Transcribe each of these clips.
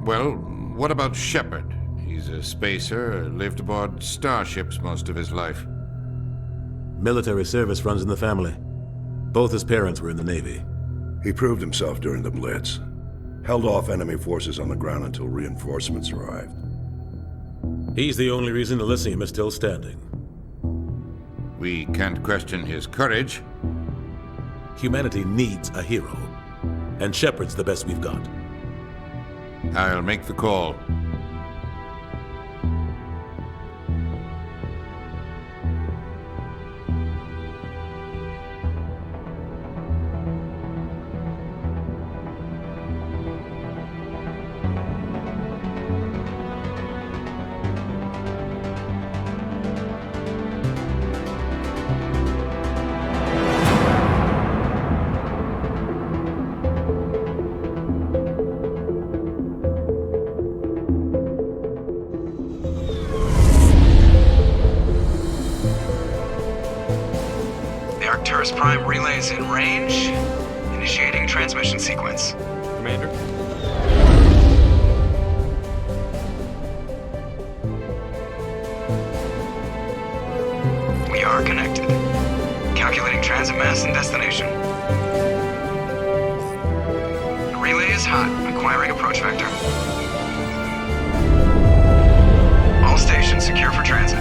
Well, what about Shepard? He's a spacer, lived aboard starships most of his life. Military service runs in the family. Both his parents were in the Navy. He proved himself during the Blitz. Held off enemy forces on the ground until reinforcements arrived. He's the only reason Elysium is still standing. We can't question his courage. Humanity needs a hero. And Shepard's the best we've got. I'll make the call. Prime relays in range. Initiating transmission sequence. Commander? We are connected. Calculating transit mass and destination. The relay is hot. Acquiring approach vector. All stations secure for transit.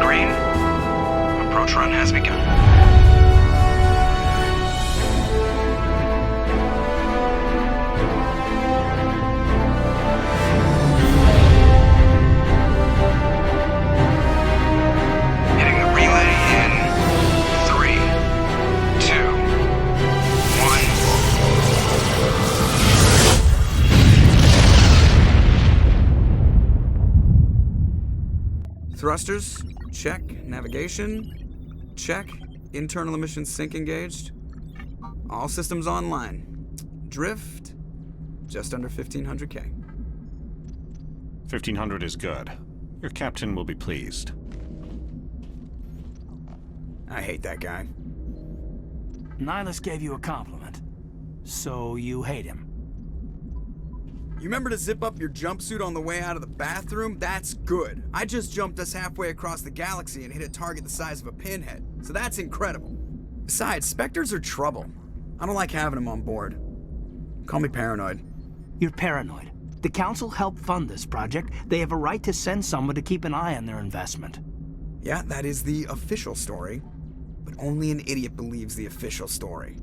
Green. Approach run has begun. Hitting the relay in 3, 2, 1. Thrusters. Check. Navigation. Check. Internal emissions sync engaged. All systems online. Drift. Just under 1,500K. 1,500 is good. Your captain will be pleased. I hate that guy. Nihilus gave you a compliment. So you hate him. You remember to zip up your jumpsuit on the way out of the bathroom? That's good. I just jumped us halfway across the galaxy and hit a target the size of a pinhead. So that's incredible. Besides, Spectres are trouble. I don't like having them on board. Call me paranoid. You're paranoid. The Council helped fund this project. They have a right to send someone to keep an eye on their investment. Yeah, that is the official story. But only an idiot believes the official story.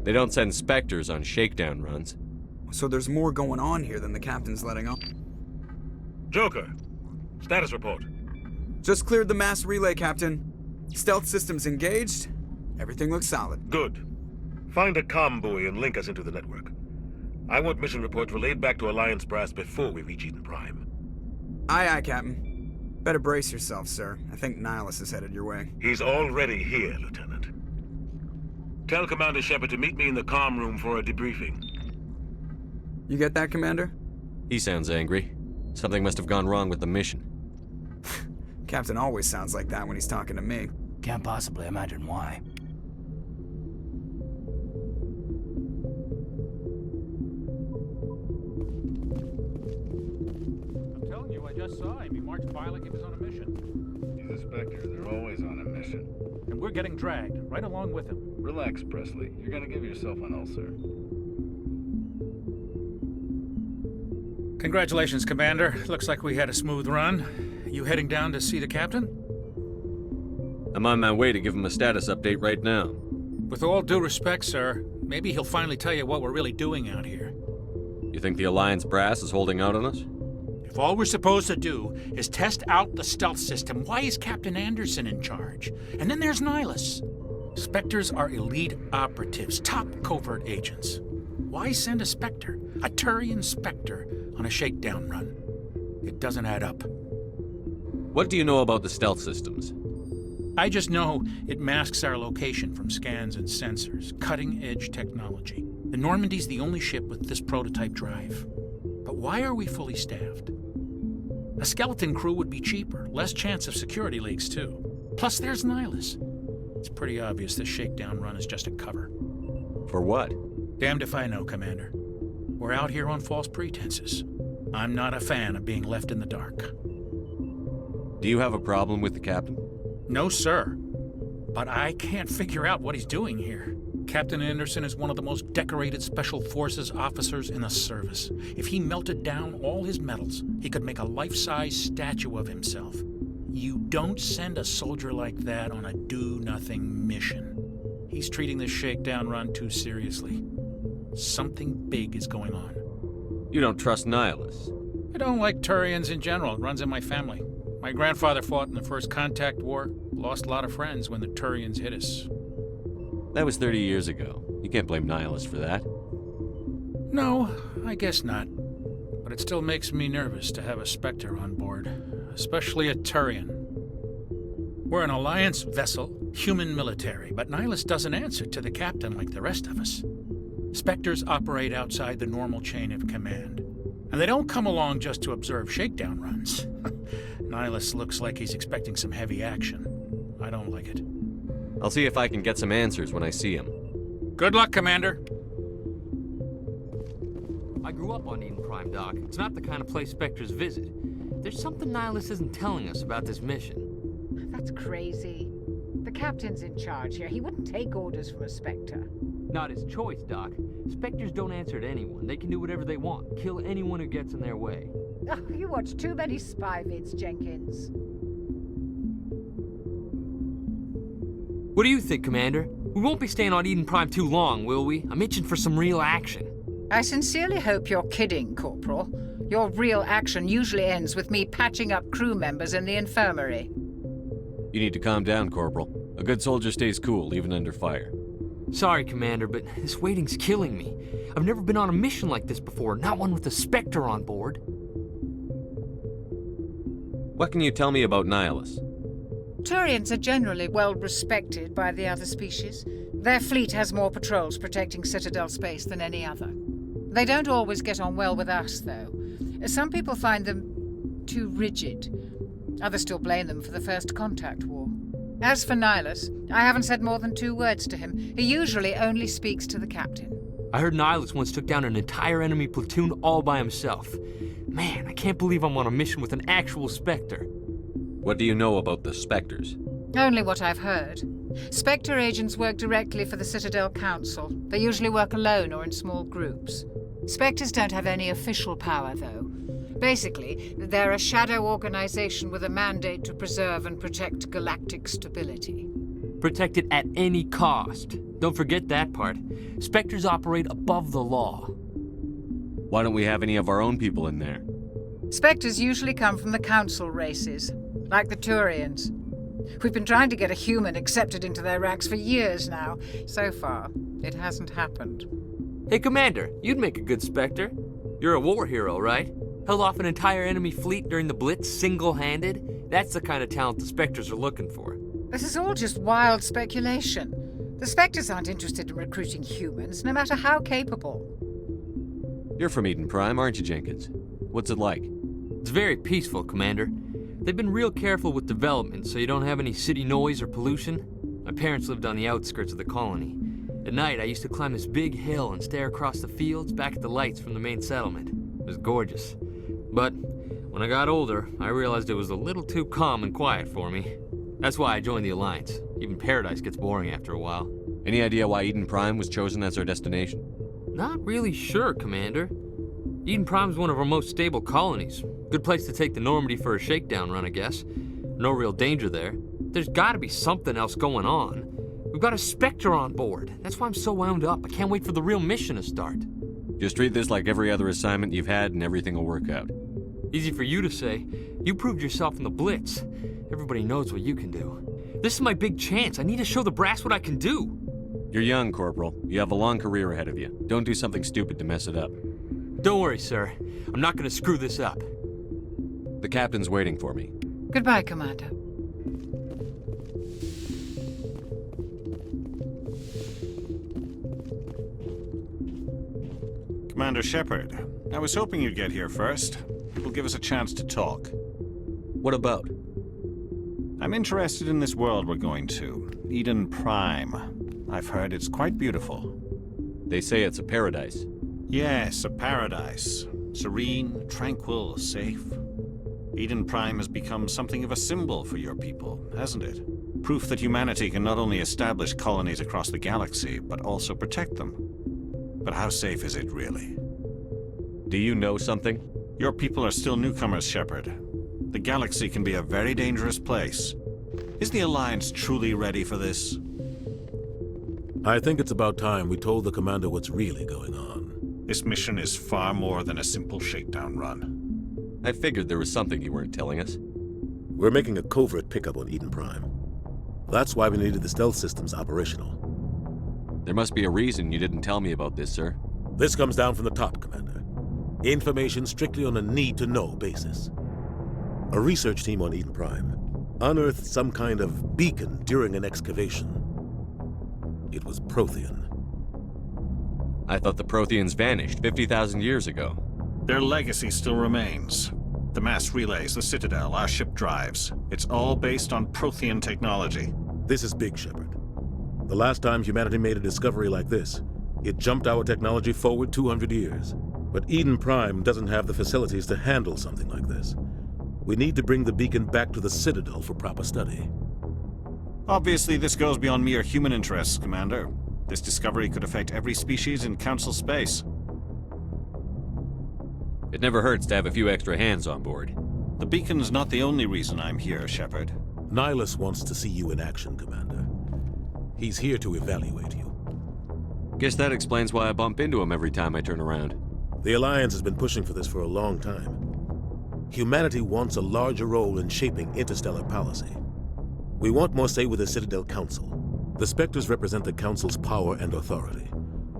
They don't send Spectres on shakedown runs. So there's more going on here than the captain's letting on. Joker, status report. Just cleared the mass relay, Captain. Stealth systems engaged. Everything looks solid. Good. Find a comm buoy and link us into the network. I want mission reports relayed back to Alliance Brass before we reach Eden Prime. Aye, aye, Captain. Better brace yourself, sir. I think Nihilus is headed your way. He's already here, Lieutenant. Tell Commander Shepard to meet me in the comm room for a debriefing. You get that, Commander? He sounds angry. Something must have gone wrong with the mission. Captain always sounds like that when he's talking to me. Can't possibly imagine why. I'm telling you, I just saw him. He marched by like he was on a mission. He's a Spectre. They're always on a mission. And we're getting dragged, right along with him. Relax, Presley. You're gonna give yourself an ulcer. Congratulations, Commander. Looks like we had a smooth run. You heading down to see the captain? I'm on my way to give him a status update right now. With all due respect, sir, maybe he'll finally tell you what we're really doing out here. You think the Alliance brass is holding out on us? If all we're supposed to do is test out the stealth system, why is Captain Anderson in charge? And then there's Nihilus. Spectres are elite operatives, top covert agents. Why send a Spectre, a Turian Spectre, on a shakedown run? It doesn't add up. What do you know about the stealth systems? I just know it masks our location from scans and sensors. Cutting-edge technology. The Normandy's the only ship with this prototype drive. But why are we fully staffed? A skeleton crew would be cheaper, less chance of security leaks, too. Plus, there's Nihilus. It's pretty obvious this shakedown run is just a cover. For what? Damned if I know, Commander. We're out here on false pretenses. I'm not a fan of being left in the dark. Do you have a problem with the captain? No, sir. But I can't figure out what he's doing here. Captain Anderson is one of the most decorated Special Forces officers in the service. If he melted down all his medals, he could make a life-size statue of himself. You don't send a soldier like that on a do-nothing mission. He's treating this shakedown run too seriously. Something big is going on. You don't trust Nihilus? I don't like Turians in general. It runs in my family. My grandfather fought in the First Contact War, lost a lot of friends when the Turians hit us. That was 30 years ago. You can't blame Nihilus for that. No, I guess not. But it still makes me nervous to have a Spectre on board, especially a Turian. We're an Alliance vessel, human military, but Nihilus doesn't answer to the captain like the rest of us. Spectres operate outside the normal chain of command. And they don't come along just to observe shakedown runs. Nihilus looks like he's expecting some heavy action. I don't like it. I'll see if I can get some answers when I see him. Good luck, Commander. I grew up on Eden Prime, Doc. It's not the kind of place Spectres visit. There's something Nihilus isn't telling us about this mission. That's crazy. The captain's in charge here. He wouldn't take orders from a Spectre. Not his choice, Doc. Spectres don't answer to anyone. They can do whatever they want. Kill anyone who gets in their way. Oh, you watch too many spy vids, Jenkins. What do you think, Commander? We won't be staying on Eden Prime too long, will we? I'm itching for some real action. I sincerely hope you're kidding, Corporal. Your real action usually ends with me patching up crew members in the infirmary. You need to calm down, Corporal. A good soldier stays cool, even under fire. Sorry, Commander, but this waiting's killing me. I've never been on a mission like this before, not one with a Spectre on board. What can you tell me about Nihilus? Turians are generally well respected by the other species. Their fleet has more patrols protecting Citadel space than any other. They don't always get on well with us, though. Some people find them too rigid. Others still blame them for the First Contact War. As for Nihilus, I haven't said more than 2 words to him. He usually only speaks to the captain. I heard Nihilus once took down an entire enemy platoon all by himself. Man, I can't believe I'm on a mission with an actual Spectre. What do you know about the Spectres? Only what I've heard. Spectre agents work directly for the Citadel Council. They usually work alone or in small groups. Spectres don't have any official power, though. Basically, they're a shadow organization with a mandate to preserve and protect galactic stability. Protect it at any cost. Don't forget that part. Spectres operate above the law. Why don't we have any of our own people in there? Spectres usually come from the Council races, like the Turians. We've been trying to get a human accepted into their ranks for years now. So far, it hasn't happened. Hey, Commander, you'd make a good Spectre. You're a war hero, right? Held off an entire enemy fleet during the Blitz single-handed? That's the kind of talent the Spectres are looking for. This is all just wild speculation. The Spectres aren't interested in recruiting humans, no matter how capable. You're from Eden Prime, aren't you, Jenkins? What's it like? It's very peaceful, Commander. They've been real careful with development, so you don't have any city noise or pollution. My parents lived on the outskirts of the colony. At night, I used to climb this big hill and stare across the fields back at the lights from the main settlement. It was gorgeous. But when I got older, I realized it was a little too calm and quiet for me. That's why I joined the Alliance. Even Paradise gets boring after a while. Any idea why Eden Prime was chosen as our destination? Not really sure, Commander. Eden Prime's one of our most stable colonies. Good place to take the Normandy for a shakedown run, I guess. No real danger there. There's gotta be something else going on. We've got a Spectre on board. That's why I'm so wound up. I can't wait for the real mission to start. Just treat this like every other assignment you've had and everything will work out. Easy for you to say. You proved yourself in the Blitz. Everybody knows what you can do. This is my big chance. I need to show the brass what I can do. You're young, Corporal. You have a long career ahead of you. Don't do something stupid to mess it up. Don't worry, sir. I'm not gonna screw this up. The captain's waiting for me. Goodbye, Commander. Commander Shepard, I was hoping you'd get here first. It will give us a chance to talk. What about? I'm interested in this world we're going to, Eden Prime. I've heard it's quite beautiful. They say it's a paradise. Yes, a paradise. Serene, tranquil, safe. Eden Prime has become something of a symbol for your people, hasn't it? Proof that humanity can not only establish colonies across the galaxy, but also protect them. But how safe is it, really? Do you know something? Your people are still newcomers, Shepard. The galaxy can be a very dangerous place. Is the Alliance truly ready for this? I think it's about time we told the commander what's really going on. This mission is far more than a simple shakedown run. I figured there was something you weren't telling us. We're making a covert pickup on Eden Prime. That's why we needed the stealth systems operational. There must be a reason you didn't tell me about this, sir. This comes down from the top, Commander. Information strictly on a need-to-know basis. A research team on Eden Prime unearthed some kind of beacon during an excavation. It was Prothean. I thought the Protheans vanished 50,000 years ago. Their legacy still remains. The mass relays, the Citadel, our ship drives. It's all based on Prothean technology. This is big, Shepard. The last time humanity made a discovery like this, it jumped our technology forward 200 years. But Eden Prime doesn't have the facilities to handle something like this. We need to bring the beacon back to the Citadel for proper study. Obviously, this goes beyond mere human interests, Commander. This discovery could affect every species in Council space. It never hurts to have a few extra hands on board. The beacon's not the only reason I'm here, Shepard. Nihilus wants to see you in action, Commander. He's here to evaluate you. Guess that explains why I bump into him every time I turn around. The Alliance has been pushing for this for a long time. Humanity wants a larger role in shaping interstellar policy. We want more say with the Citadel Council. The Spectres represent the Council's power and authority.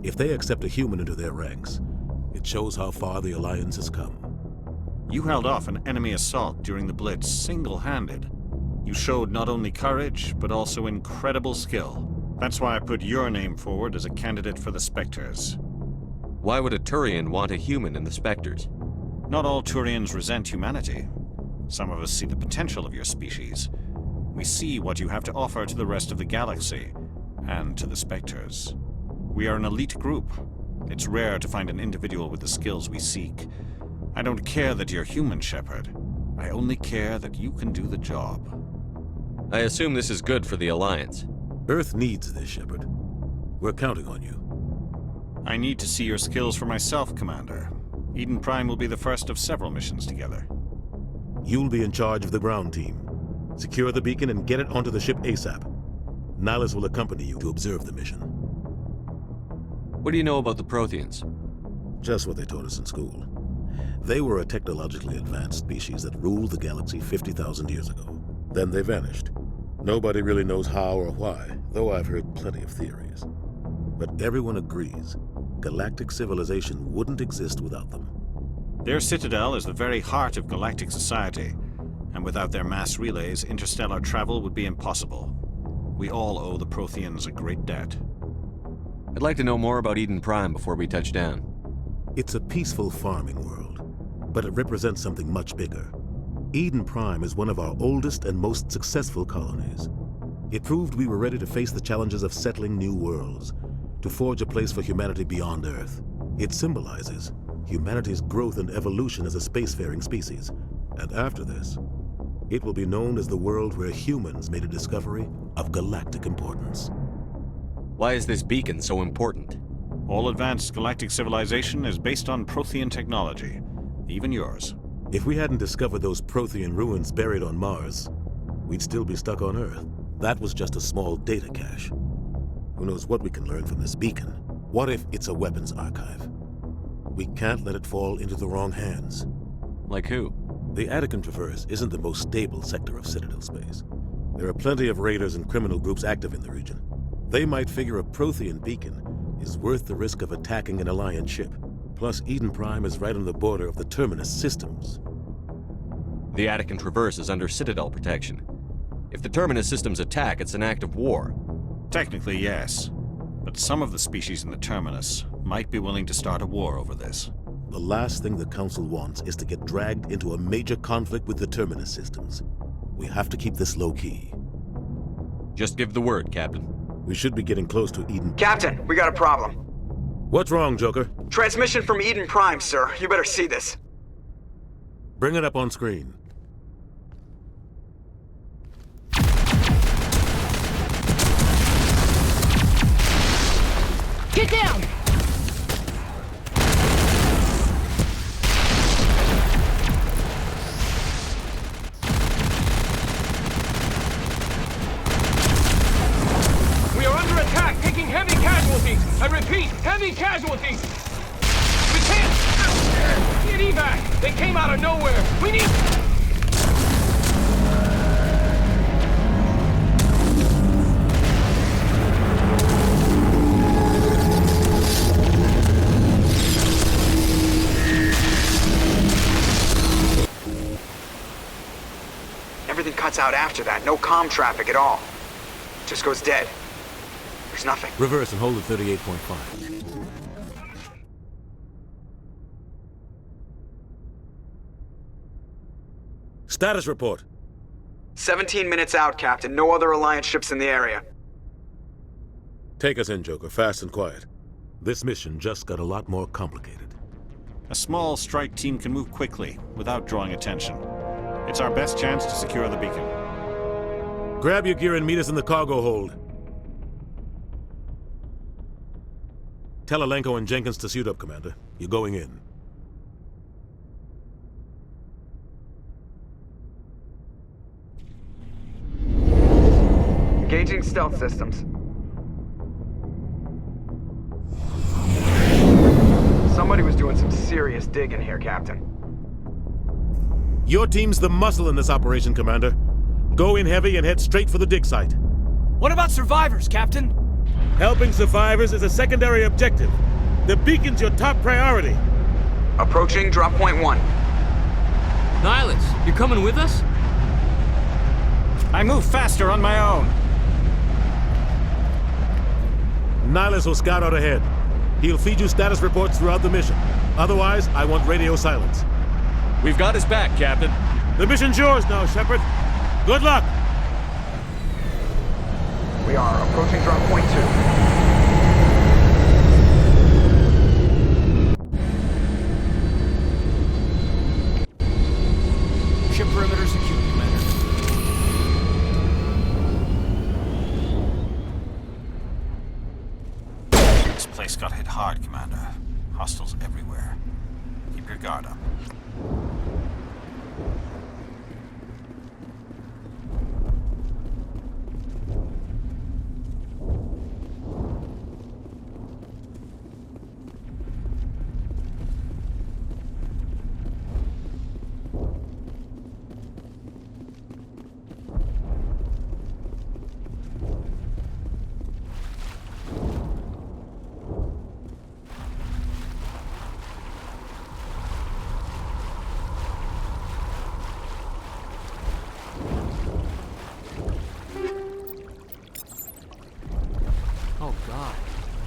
If they accept a human into their ranks, it shows how far the Alliance has come. You held off an enemy assault during the Blitz single-handed. You showed not only courage, but also incredible skill. That's why I put your name forward as a candidate for the Spectres. Why would a Turian want a human in the Spectres? Not all Turians resent humanity. Some of us see the potential of your species. We see what you have to offer to the rest of the galaxy, and to the Spectres. We are an elite group. It's rare to find an individual with the skills we seek. I don't care that you're human, Shepard. I only care that you can do the job. I assume this is good for the Alliance. Earth needs this, Shepard. We're counting on you. I need to see your skills for myself, Commander. Eden Prime will be the first of several missions together. You'll be in charge of the ground team. Secure the beacon and get it onto the ship ASAP. Nihilus will accompany you to observe the mission. What do you know about the Protheans? Just what they taught us in school. They were a technologically advanced species that ruled the galaxy 50,000 years ago. Then they vanished. Nobody really knows how or why, though I've heard plenty of theories. But everyone agrees, galactic civilization wouldn't exist without them. Their citadel is the very heart of galactic society, and without their mass relays, interstellar travel would be impossible. We all owe the Protheans a great debt. I'd like to know more about Eden Prime before we touch down. It's a peaceful farming world, but it represents something much bigger. Eden Prime is one of our oldest and most successful colonies. It proved we were ready to face the challenges of settling new worlds, to forge a place for humanity beyond Earth. It symbolizes humanity's growth and evolution as a spacefaring species. And after this, it will be known as the world where humans made a discovery of galactic importance. Why is this beacon so important? All advanced galactic civilization is based on Prothean technology, even yours. If we hadn't discovered those Prothean ruins buried on Mars, we'd still be stuck on Earth. That was just a small data cache. Who knows what we can learn from this beacon? What if it's a weapons archive? We can't let it fall into the wrong hands. Like who? The Attican Traverse isn't the most stable sector of Citadel space. There are plenty of raiders and criminal groups active in the region. They might figure a Prothean beacon is worth the risk of attacking an Alliance ship. Plus, Eden Prime is right on the border of the Terminus systems. The Attican Traverse is under Citadel protection. If the Terminus systems attack, it's an act of war. Technically, yes. But some of the species in the Terminus might be willing to start a war over this. The last thing the Council wants is to get dragged into a major conflict with the Terminus systems. We have to keep this low-key. Just give the word, Captain. We should be getting close to Eden. Captain, we got a problem. What's wrong, Joker? Transmission from Eden Prime, sir. You better see this. Bring it up on screen. Get down! We are under attack, taking heavy casualties. I repeat, heavy casualties. We can't get evac. They came out of nowhere. We need... Everything cuts out after that. No comm traffic at all. Just goes dead. There's nothing. Reverse and hold at 38.5. Status report. 17 minutes out, Captain. No other Alliance ships in the area. Take us in, Joker, fast and quiet. This mission just got a lot more complicated. A small strike team can move quickly, without drawing attention. It's our best chance to secure the beacon. Grab your gear and meet us in the cargo hold. Tell Alenko and Jenkins to suit up, Commander. You're going in. Engaging stealth systems. Somebody was doing some serious digging here, Captain. Your team's the muscle in this operation, Commander. Go in heavy and head straight for the dig site. What about survivors, Captain? Helping survivors is a secondary objective. The beacon's your top priority. Approaching drop point 1. Nihilus, you're coming with us? I move faster on my own. Nihilus will scout out ahead. He'll feed you status reports throughout the mission. Otherwise, I want radio silence. We've got his back, Captain. The mission's yours now, Shepard. Good luck! We are approaching drop point 2. Ship perimeter secure, Commander. This place got hit hard, Commander. Hostiles everywhere. Keep your guard up. Oh God,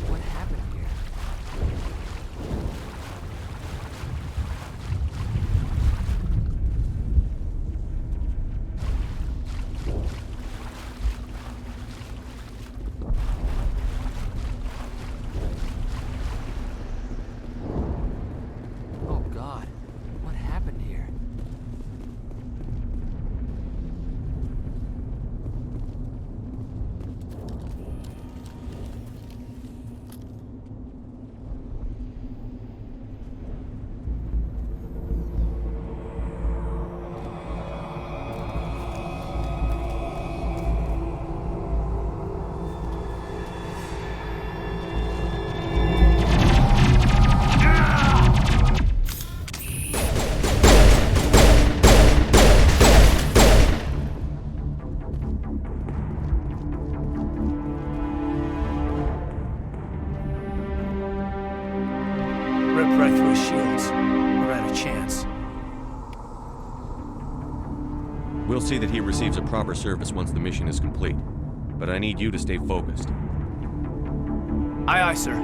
what happened here? Oh God, what happened here? Ripped right through his shields. We're out of chance. We'll see that he receives a proper service once the mission is complete. But I need you to stay focused. Aye, aye, sir.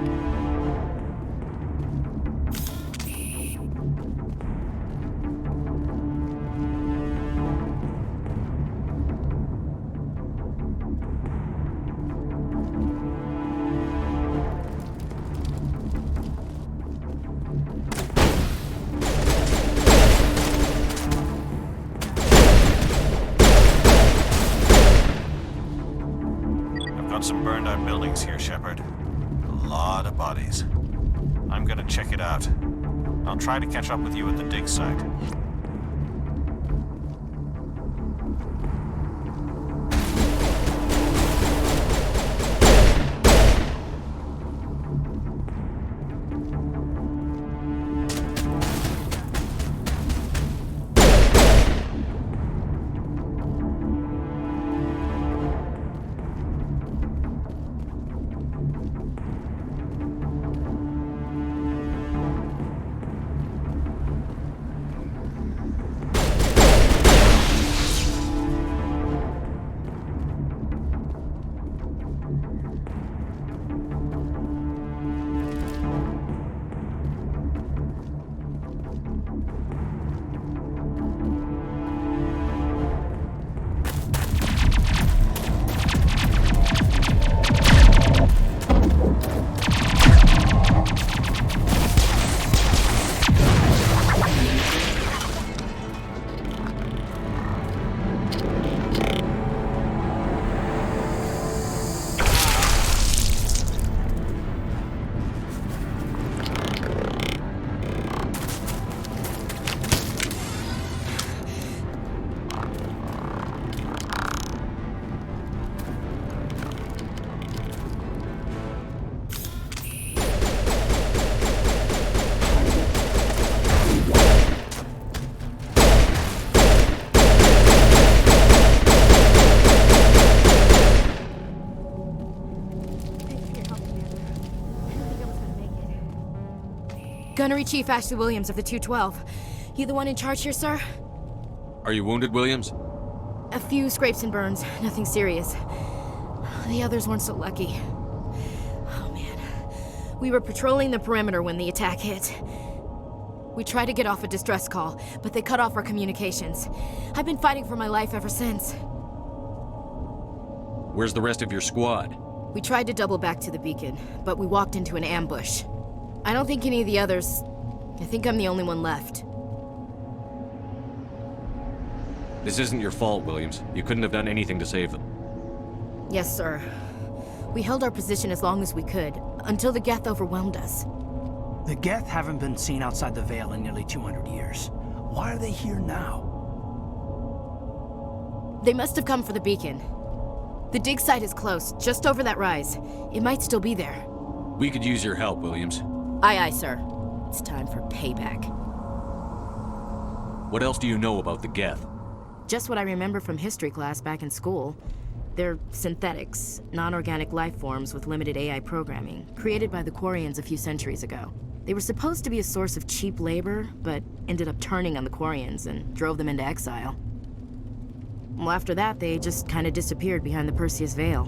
about some burned out buildings here, Shepard. A lot of bodies. I'm gonna check it out. I'll try to catch up with you at the dig site. Gunnery Chief Ashley Williams of the 212. You the one in charge here, sir? Are you wounded, Williams? A few scrapes and burns, nothing serious. The others weren't so lucky. Oh man. We were patrolling the perimeter when the attack hit. We tried to get off a distress call, but they cut off our communications. I've been fighting for my life ever since. Where's the rest of your squad? We tried to double back to the beacon, but we walked into an ambush. I don't think any of the others... I think I'm the only one left. This isn't your fault, Williams. You couldn't have done anything to save them. Yes, sir. We held our position as long as we could, until the Geth overwhelmed us. The Geth haven't been seen outside the Veil in nearly 200 years. Why are they here now? They must have come for the beacon. The dig site is close, just over that rise. It might still be there. We could use your help, Williams. Aye, aye, sir. It's time for payback. What else do you know about the Geth? Just what I remember from history class back in school. They're synthetics, non-organic life forms with limited AI programming, created by the Quarians a few centuries ago. They were supposed to be a source of cheap labor, but ended up turning on the Quarians and drove them into exile. Well, after that, they just kind of disappeared behind the Perseus Veil.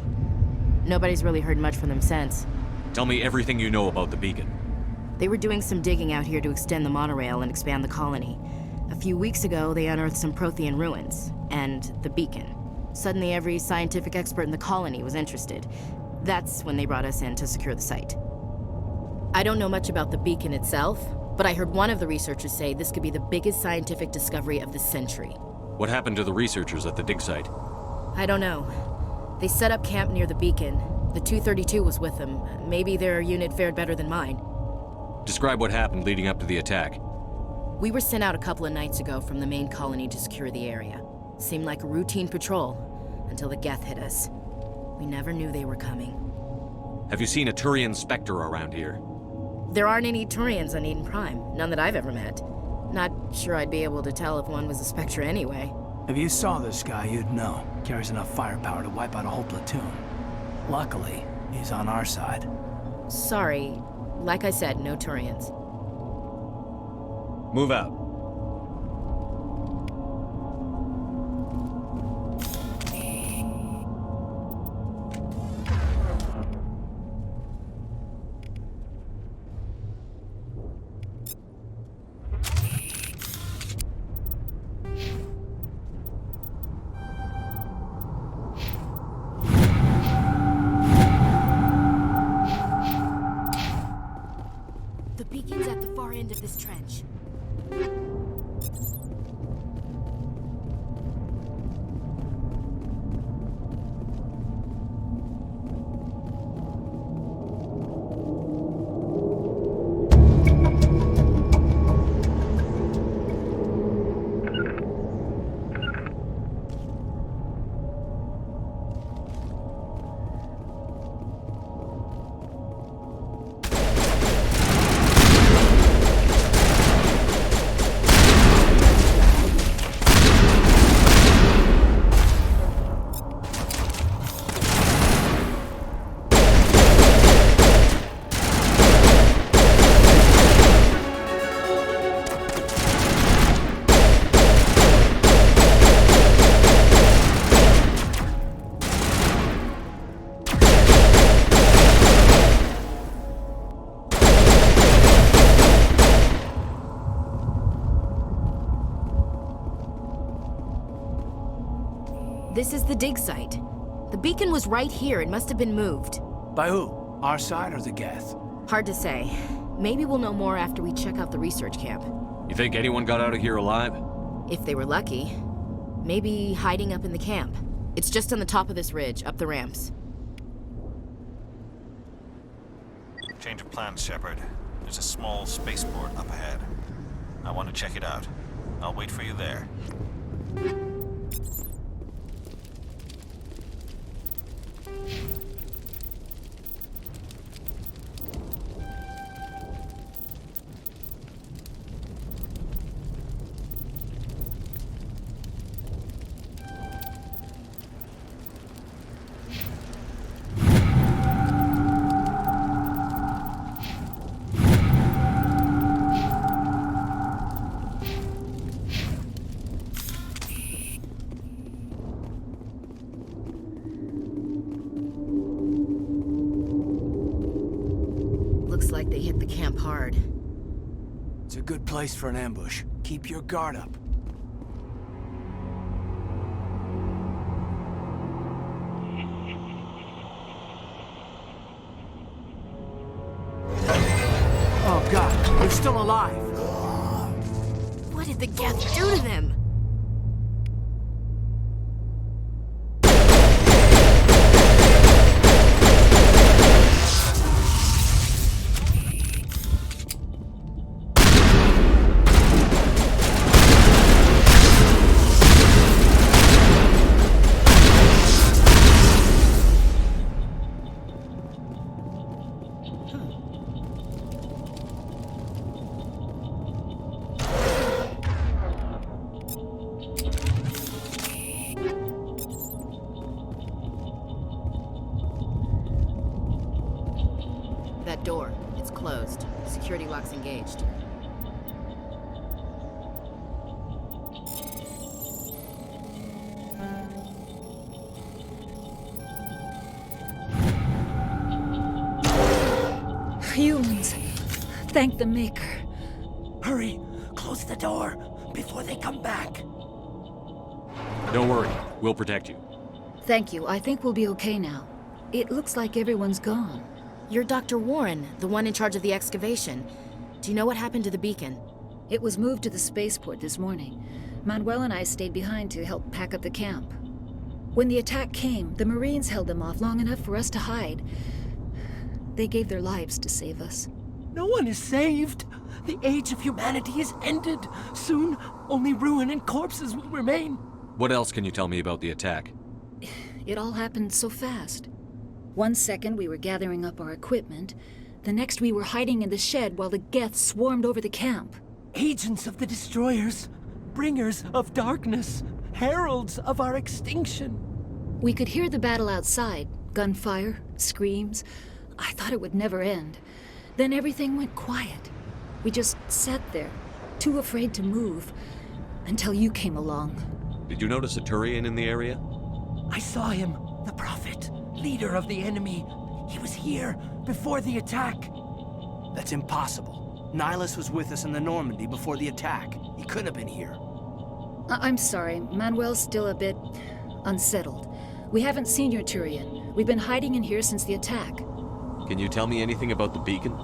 Nobody's really heard much from them since. Tell me everything you know about the beacon. They were doing some digging out here to extend the monorail and expand the colony. A few weeks ago, they unearthed some Prothean ruins, and the beacon. Suddenly, every scientific expert in the colony was interested. That's when they brought us in to secure the site. I don't know much about the beacon itself, but I heard one of the researchers say this could be the biggest scientific discovery of the century. What happened to the researchers at the dig site? I don't know. They set up camp near the beacon. The 232 was with them. Maybe their unit fared better than mine. Describe what happened leading up to the attack. We were sent out a couple of nights ago from the main colony to secure the area. Seemed like a routine patrol, until the Geth hit us. We never knew they were coming. Have you seen a Turian Spectre around here? There aren't any Turians on Eden Prime, none that I've ever met. Not sure I'd be able to tell if one was a Spectre anyway. If you saw this guy, you'd know. Carries enough firepower to wipe out a whole platoon. Luckily, he's on our side. Sorry. Like I said, no Turians. Move out. The beacon's at the far end of this trench. This is the dig site. The beacon was right here. It must have been moved. By who? Our side or the Geth? Hard to say. Maybe we'll know more after we check out the research camp. You think anyone got out of here alive? If they were lucky. Maybe hiding up in the camp. It's just on the top of this ridge, up the ramps. Change of plans, Shepard. There's a small spaceport up ahead. I want to check it out. I'll wait for you there. Looks like they hit the camp hard. It's a good place for an ambush. Keep your guard up. Oh God, they're still alive. What did the Geth do to them? That door, it's closed. Security lock's engaged. Humans. Thank the Maker. Hurry! Close the door before they come back. Don't worry, we'll protect you. Thank you. I think we'll be okay now. It looks like everyone's gone. You're Dr. Warren, the one in charge of the excavation. Do you know what happened to the beacon? It was moved to the spaceport this morning. Manuel and I stayed behind to help pack up the camp. When the attack came, the Marines held them off long enough for us to hide. They gave their lives to save us. No one is saved. The age of humanity is ended. Soon, only ruin and corpses will remain. What else can you tell me about the attack? It all happened so fast. 1 second we were gathering up our equipment. The next we were hiding in the shed while the Geth swarmed over the camp. Agents of the destroyers, bringers of darkness, heralds of our extinction. We could hear the battle outside. Gunfire, screams. I thought it would never end. Then everything went quiet. We just sat there, too afraid to move, until you came along. Did you notice a Turian in the area? I saw him, the Prophet, leader of the enemy. He was here before the attack. That's impossible. Nihilus was with us in the Normandy before the attack. He couldn't have been here. I'm sorry. Manuel's still a bit unsettled. We haven't seen your Turian. We've been hiding in here since the attack. Can you tell me anything about the beacon?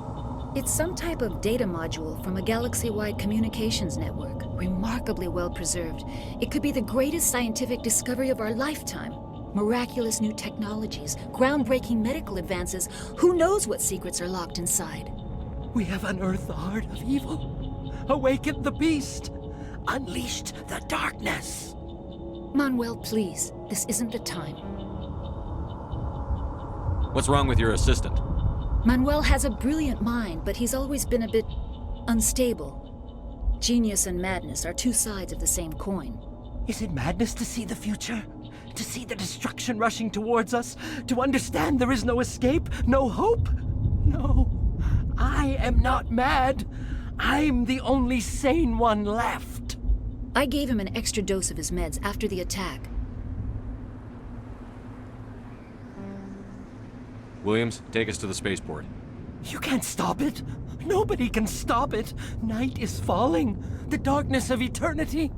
It's some type of data module from a galaxy-wide communications network. Remarkably well preserved. It could be the greatest scientific discovery of our lifetime. Miraculous new technologies, groundbreaking medical advances. Who knows what secrets are locked inside? We have unearthed the heart of evil, awakened the beast, unleashed the darkness. Manuel, please. This isn't the time. What's wrong with your assistant? Manuel has a brilliant mind, but he's always been a bit unstable. Genius and madness are two sides of the same coin. Is it madness to see the future? To see the destruction rushing towards us? To understand there is no escape? No hope? No. I am not mad. I'm the only sane one left. I gave him an extra dose of his meds after the attack. Williams, take us to the spaceport. You can't stop it. Nobody can stop it. Night is falling. The darkness of eternity.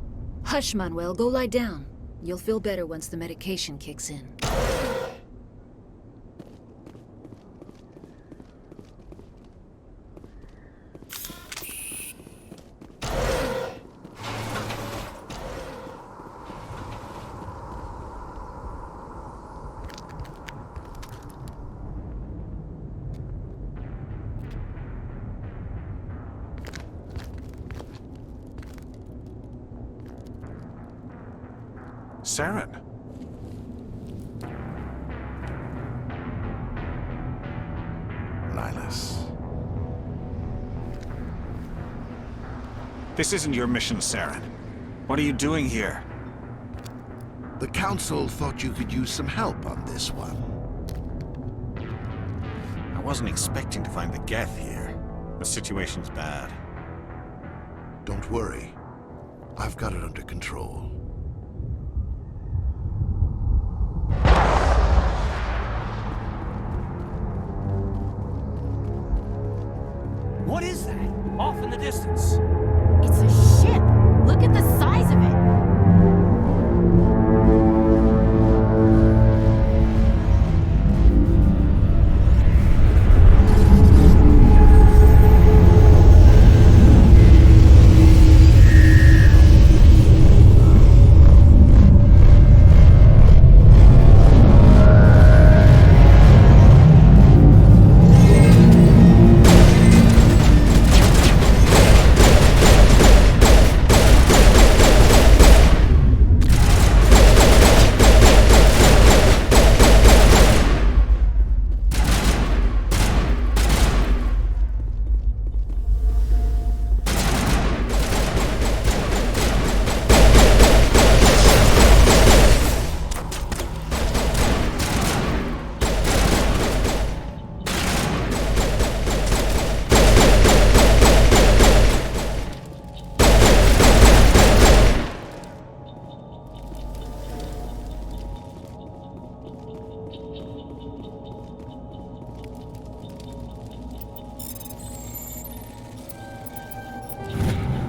Hush, Manuel. Go lie down. You'll feel better once the medication kicks in. Saren. Nihilus. This isn't your mission, Saren. What are you doing here? The Council thought you could use some help on this one. I wasn't expecting to find the Geth here. The situation's bad. Don't worry. I've got it under control. What is that? Off in the distance. It's a ship. Look at the size of it.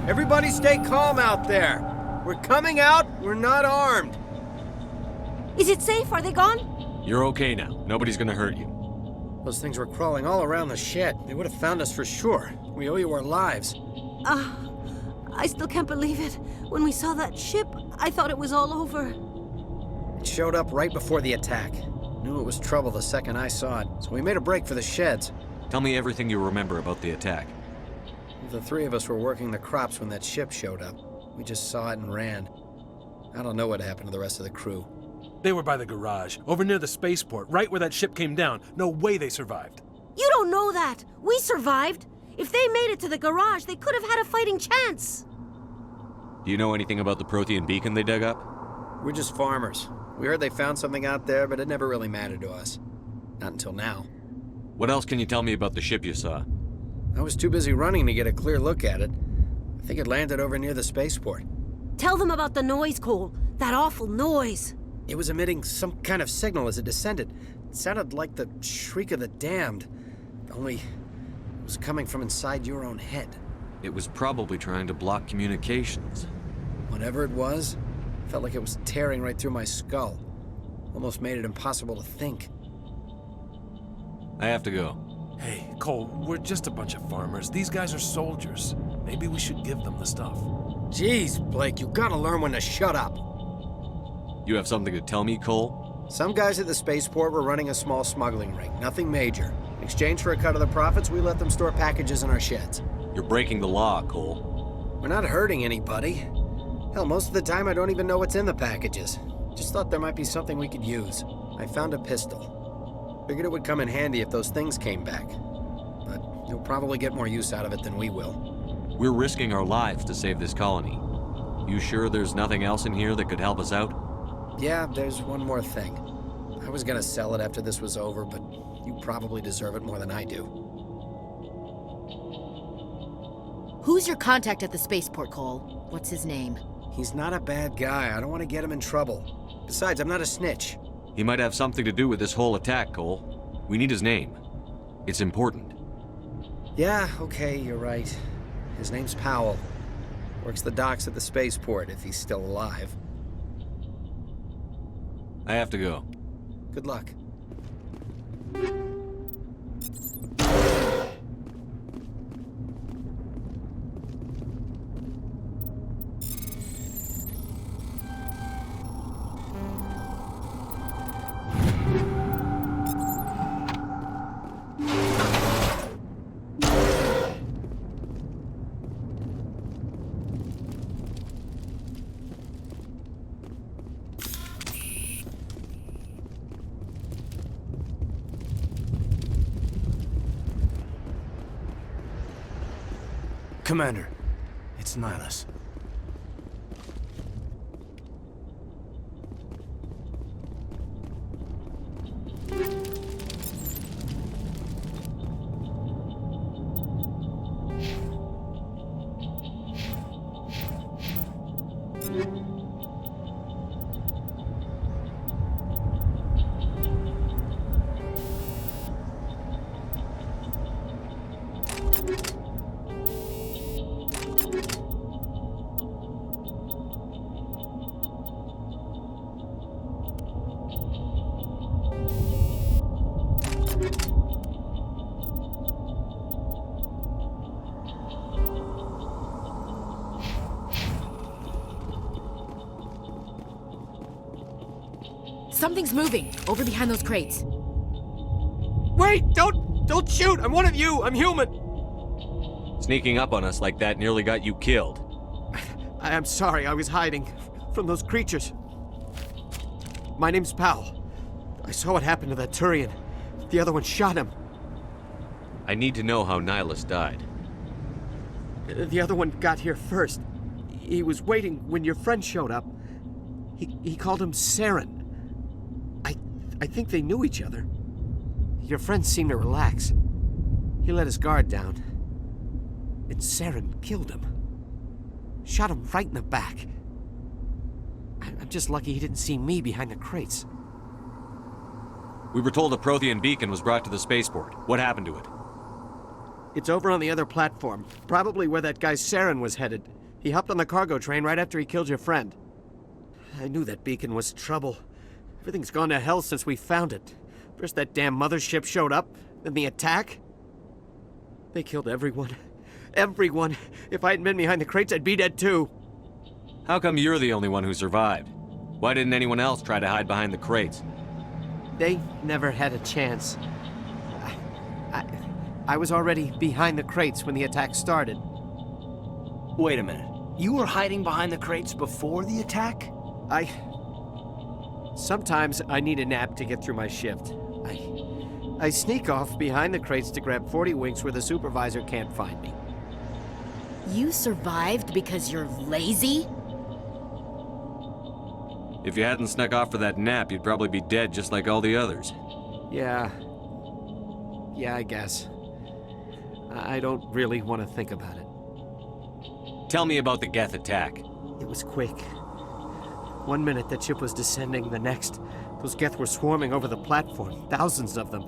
Everybody stay calm out there. We're coming out, we're not armed. Is it safe? Are they gone? You're okay now. Nobody's gonna hurt you. Those things were crawling all around the shed. They would have found us for sure. We owe you our lives. I still can't believe it. When we saw that ship, I thought it was all over. It showed up right before the attack. Knew it was trouble the second I saw it, so we made a break for the sheds. Tell me everything you remember about the attack. The three of us were working the crops when that ship showed up. We just saw it and ran. I don't know what happened to the rest of the crew. They were by the garage, over near the spaceport, right where that ship came down. No way they survived. You don't know that. We survived. If they made it to the garage, they could have had a fighting chance. Do you know anything about the Prothean beacon they dug up? We're just farmers. We heard they found something out there, but it never really mattered to us. Not until now. What else can you tell me about the ship you saw? I was too busy running to get a clear look at it. I think it landed over near the spaceport. Tell them about the noise, Cole. That awful noise. It was emitting some kind of signal as it descended. It sounded like the shriek of the damned. Only it was coming from inside your own head. It was probably trying to block communications. Whatever it was, felt like it was tearing right through my skull. Almost made it impossible to think. I have to go. Hey, Cole, we're just a bunch of farmers. These guys are soldiers. Maybe we should give them the stuff. Jeez, Blake, you gotta learn when to shut up. You have something to tell me, Cole? Some guys at the spaceport were running a small smuggling ring, nothing major. In exchange for a cut of the profits, we let them store packages in our sheds. You're breaking the law, Cole. We're not hurting anybody. Hell, most of the time I don't even know what's in the packages. Just thought there might be something we could use. I found a pistol. Figured it would come in handy if those things came back. But you'll probably get more use out of it than we will. We're risking our lives to save this colony. You sure there's nothing else in here that could help us out? Yeah, there's one more thing. I was gonna sell it after this was over, but you probably deserve it more than I do. Who's your contact at the spaceport, Cole? What's his name? He's not a bad guy. I don't want to get him in trouble. Besides, I'm not a snitch. He might have something to do with this whole attack, Cole. We need his name. It's important. Yeah, okay, you're right. His name's Powell. Works the docks at the spaceport, if he's still alive. I have to go. Good luck. Commander, it's Nihilus. Something's moving, over behind those crates. Wait! Don't shoot! I'm one of you! I'm human! Sneaking up on us like that nearly got you killed. I'm sorry, I was hiding from those creatures. My name's Powell. I saw what happened to that Turian. The other one shot him. I need to know how Nihilus died. The other one got here first. He was waiting when your friend showed up. He called him Saren. I think they knew each other. Your friend seemed to relax. He let his guard down. And Saren killed him. Shot him right in the back. I'm just lucky he didn't see me behind the crates. We were told a Prothean beacon was brought to the spaceport. What happened to it? It's over on the other platform. Probably where that guy Saren was headed. He hopped on the cargo train right after he killed your friend. I knew that beacon was trouble. Everything's gone to hell since we found it. First that damn mothership showed up, then the attack. They killed everyone. Everyone. If I hadn't been behind the crates, I'd be dead too. How come you're the only one who survived? Why didn't anyone else try to hide behind the crates? They never had a chance. I was already behind the crates when the attack started. Wait a minute. You were hiding behind the crates before the attack? Sometimes I need a nap to get through my shift. I sneak off behind the crates to grab 40 winks where the supervisor can't find me. You survived because you're lazy? If you hadn't snuck off for that nap, you'd probably be dead just like all the others. Yeah, I guess. I don't really want to think about it. Tell me about the Geth attack. It was quick. 1 minute that ship was descending, the next, those Geth were swarming over the platform, thousands of them.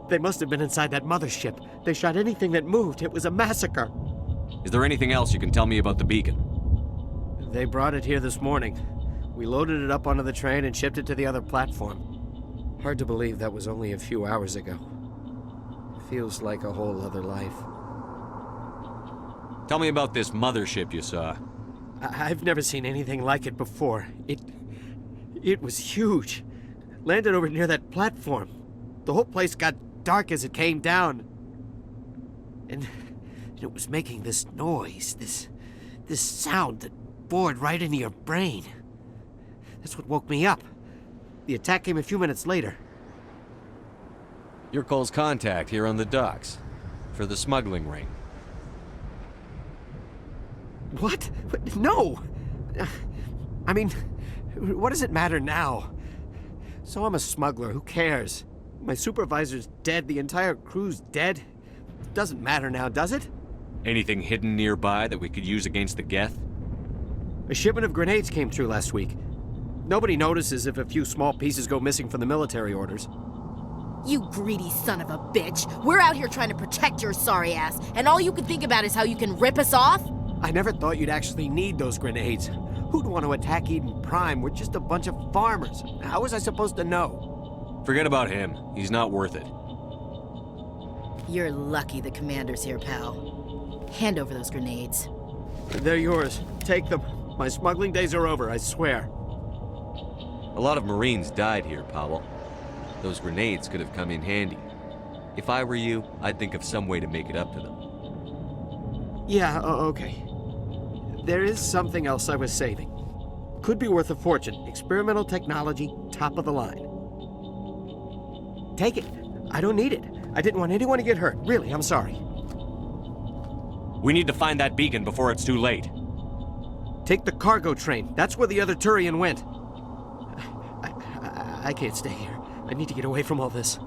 They must have been inside that mothership. They shot anything that moved. It was a massacre. Is there anything else you can tell me about the beacon? They brought it here this morning. We loaded it up onto the train and shipped it to the other platform. Hard to believe that was only a few hours ago. Feels like a whole other life. Tell me about this mothership you saw. I've never seen anything like it before. It was huge. Landed over near that platform. The whole place got dark as it came down. And it was making this noise, this sound that bored right into your brain. That's what woke me up. The attack came a few minutes later. You're Cole's contact here on the docks. For the smuggling ring. What? No! I mean, what does it matter now? So I'm a smuggler, who cares? My supervisor's dead, the entire crew's dead. Doesn't matter now, does it? Anything hidden nearby that we could use against the Geth? A shipment of grenades came through last week. Nobody notices if a few small pieces go missing from the military orders. You greedy son of a bitch. We're out here trying to protect your sorry ass, and all you can think about is how you can rip us off? I never thought you'd actually need those grenades. Who'd want to attack Eden Prime? We're just a bunch of farmers. How was I supposed to know? Forget about him. He's not worth it. You're lucky the commander's here, pal. Hand over those grenades. They're yours. Take them. My smuggling days are over, I swear. A lot of Marines died here, Powell. Those grenades could have come in handy. If I were you, I'd think of some way to make it up to them. Yeah, okay. There is something else I was saving. Could be worth a fortune. Experimental technology, top of the line. Take it. I don't need it. I didn't want anyone to get hurt. Really, I'm sorry. We need to find that beacon before it's too late. Take the cargo train. That's where the other Turian went. I can't stay here. I need to get away from all this.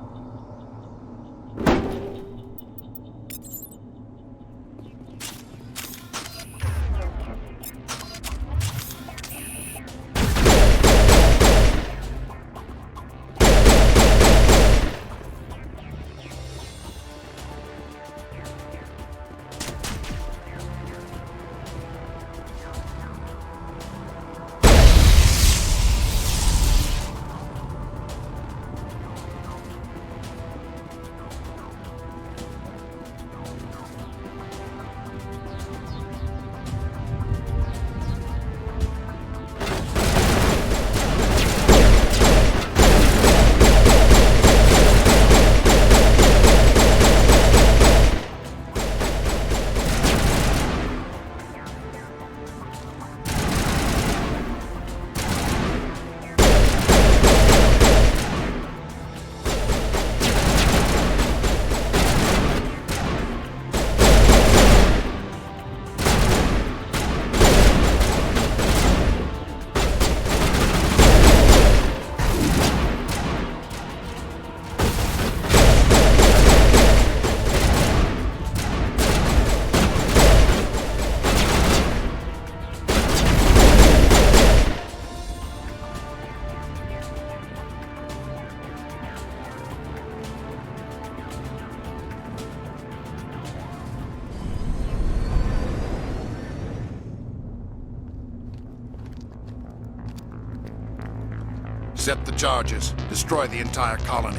Set the charges. Destroy the entire colony.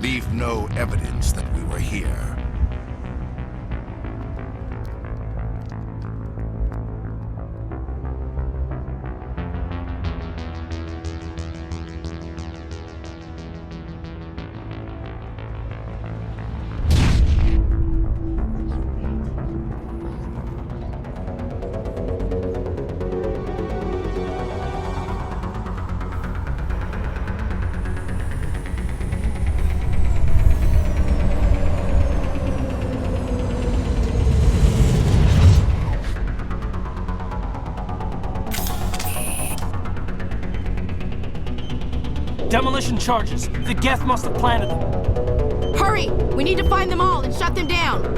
Leave no evidence that we were here. Demolition charges. The Geth must have planted them. Hurry! We need to find them all and shut them down!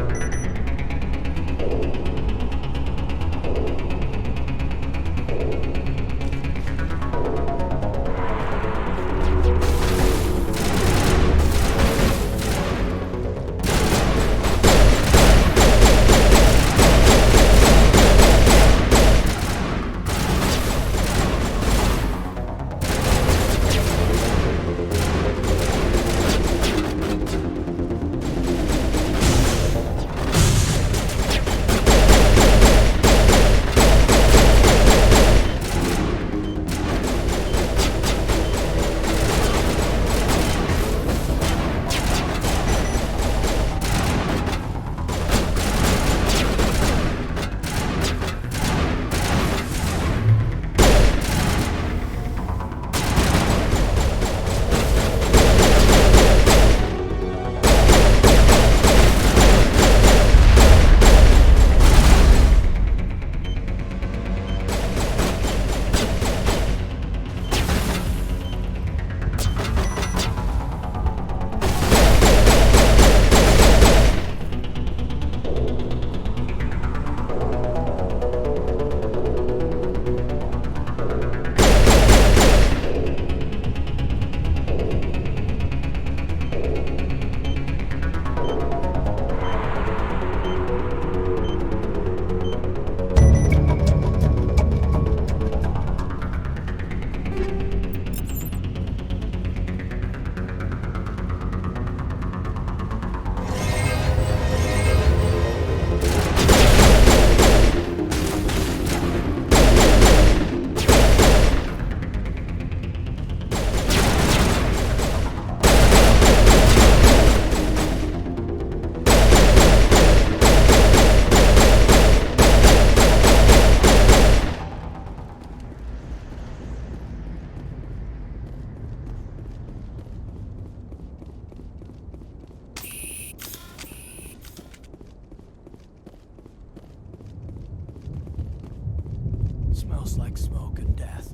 Smells like smoke and death.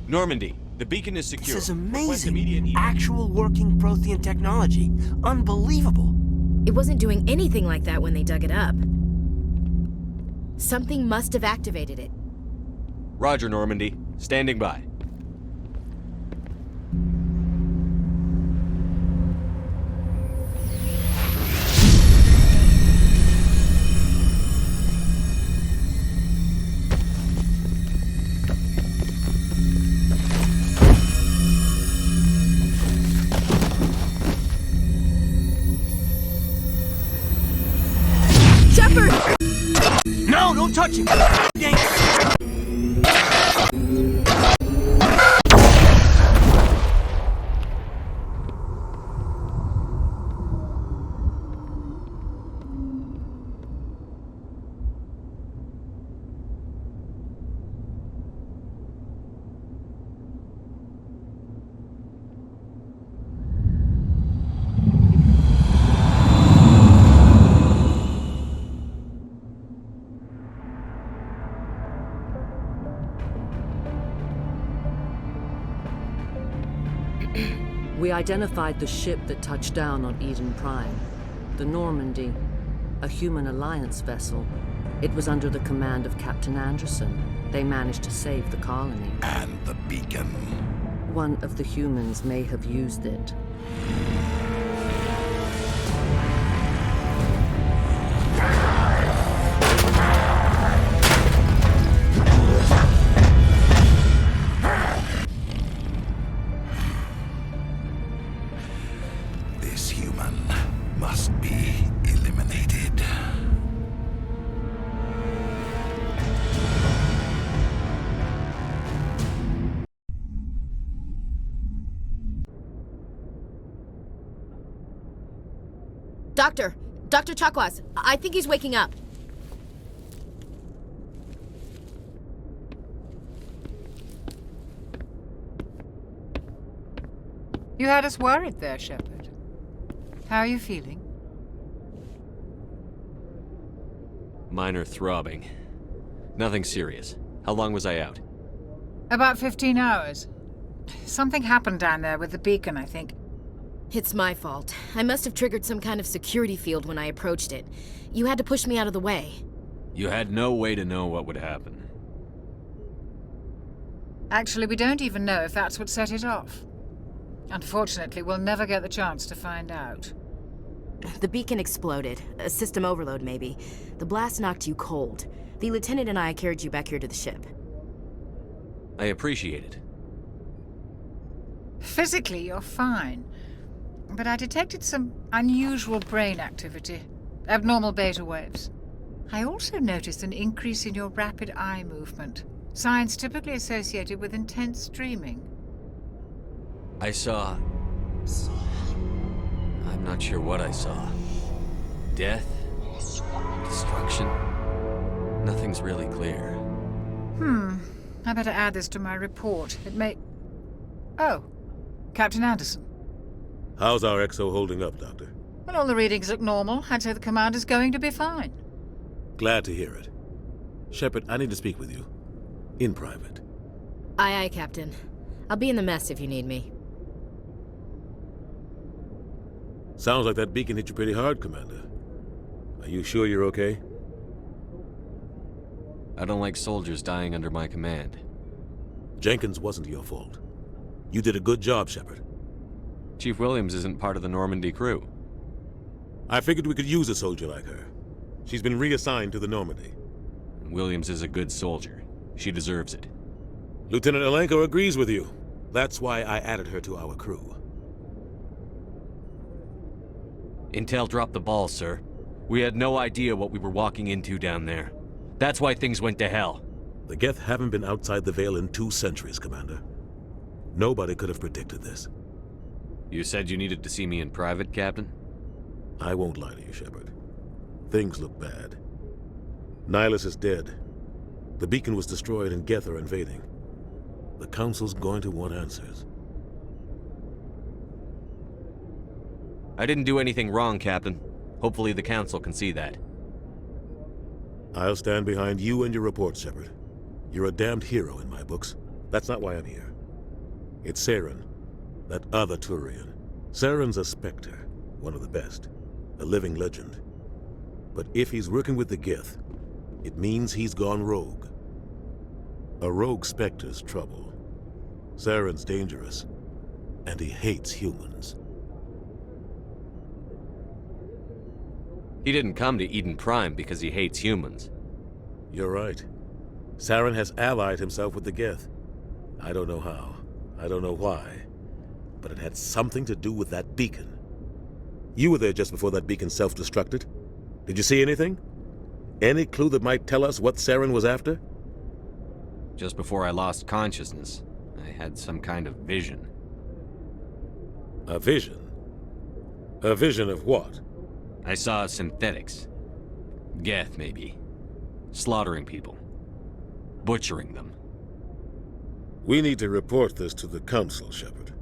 Normandy, the beacon is secure. This is amazing. Actual working Prothean technology. Unbelievable. It wasn't doing anything like that when they dug it up. Something must have activated it. Roger, Normandy. Standing by. No, don't touch him! We identified the ship that touched down on Eden Prime. The Normandy, a human alliance vessel. It was under the command of Captain Anderson. They managed to save the colony. And the beacon. One of the humans may have used it. This human must be eliminated. Dr. Chakwas, I think he's waking up. You had us worried there, Shepard. How are you feeling? Minor throbbing. Nothing serious. How long was I out? About 15 hours. Something happened down there with the beacon, I think. It's my fault. I must have triggered some kind of security field when I approached it. You had to push me out of the way. You had no way to know what would happen. Actually, we don't even know if that's what set it off. Unfortunately, we'll never get the chance to find out. The beacon exploded. A system overload, maybe. The blast knocked you cold. The lieutenant and I carried you back here to the ship. I appreciate it. Physically, you're fine. But I detected some unusual brain activity. Abnormal beta waves. I also noticed an increase in your rapid eye movement. Signs typically associated with intense dreaming. I saw... I'm not sure what I saw. Death? Destruction? Nothing's really clear. I better add this to my report. It may... Oh, Captain Anderson. How's our XO holding up, Doctor? Well, all the readings look normal. I'd say the commander's going to be fine. Glad to hear it. Shepard, I need to speak with you. In private. Aye, aye, Captain. I'll be in the mess if you need me. Sounds like that beacon hit you pretty hard, Commander. Are you sure you're okay? I don't like soldiers dying under my command. Jenkins wasn't your fault. You did a good job, Shepard. Chief Williams isn't part of the Normandy crew. I figured we could use a soldier like her. She's been reassigned to the Normandy. Williams is a good soldier. She deserves it. Lieutenant Alenko agrees with you. That's why I added her to our crew. Intel dropped the ball, sir. We had no idea what we were walking into down there. That's why things went to hell. The Geth haven't been outside the Veil in 2 centuries, Commander. Nobody could have predicted this. You said you needed to see me in private, Captain? I won't lie to you, Shepard. Things look bad. Nihilus is dead. The beacon was destroyed and Geth are invading. The Council's going to want answers. I didn't do anything wrong, Captain. Hopefully the Council can see that. I'll stand behind you and your report, Shepard. You're a damned hero in my books. That's not why I'm here. It's Saren, that other Turian. Saren's a Spectre, one of the best, a living legend. But if he's working with the Geth, it means he's gone rogue. A rogue Spectre's trouble. Saren's dangerous, and he hates humans. He didn't come to Eden Prime because he hates humans. You're right. Saren has allied himself with the Geth. I don't know how. I don't know why. But it had something to do with that beacon. You were there just before that beacon self-destructed. Did you see anything? Any clue that might tell us what Saren was after? Just before I lost consciousness, I had some kind of vision. A vision? A vision of what? I saw synthetics. Geth, maybe. Slaughtering people. Butchering them. We need to report this to the Council, Shepard.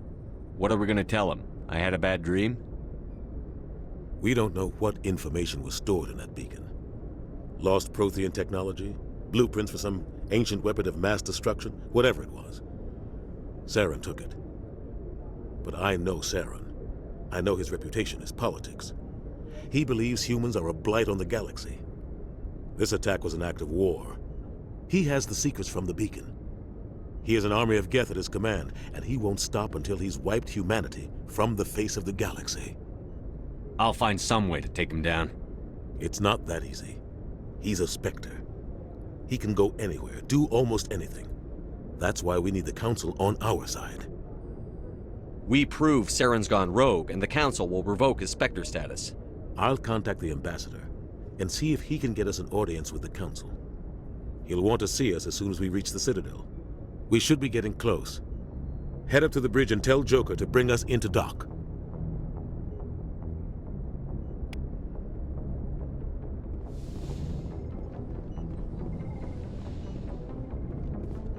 What are we gonna tell them? I had a bad dream? We don't know what information was stored in that beacon. Lost Prothean technology? Blueprints for some ancient weapon of mass destruction? Whatever it was. Saren took it. But I know Saren. I know his reputation is politics. He believes humans are a blight on the galaxy. This attack was an act of war. He has the secrets from the beacon. He has an army of Geth at his command, and he won't stop until he's wiped humanity from the face of the galaxy. I'll find some way to take him down. It's not that easy. He's a Spectre. He can go anywhere, do almost anything. That's why we need the Council on our side. We prove Saren's gone rogue, and the Council will revoke his Spectre status. I'll contact the Ambassador and see if he can get us an audience with the Council. He'll want to see us as soon as we reach the Citadel. We should be getting close. Head up to the bridge and tell Joker to bring us into dock.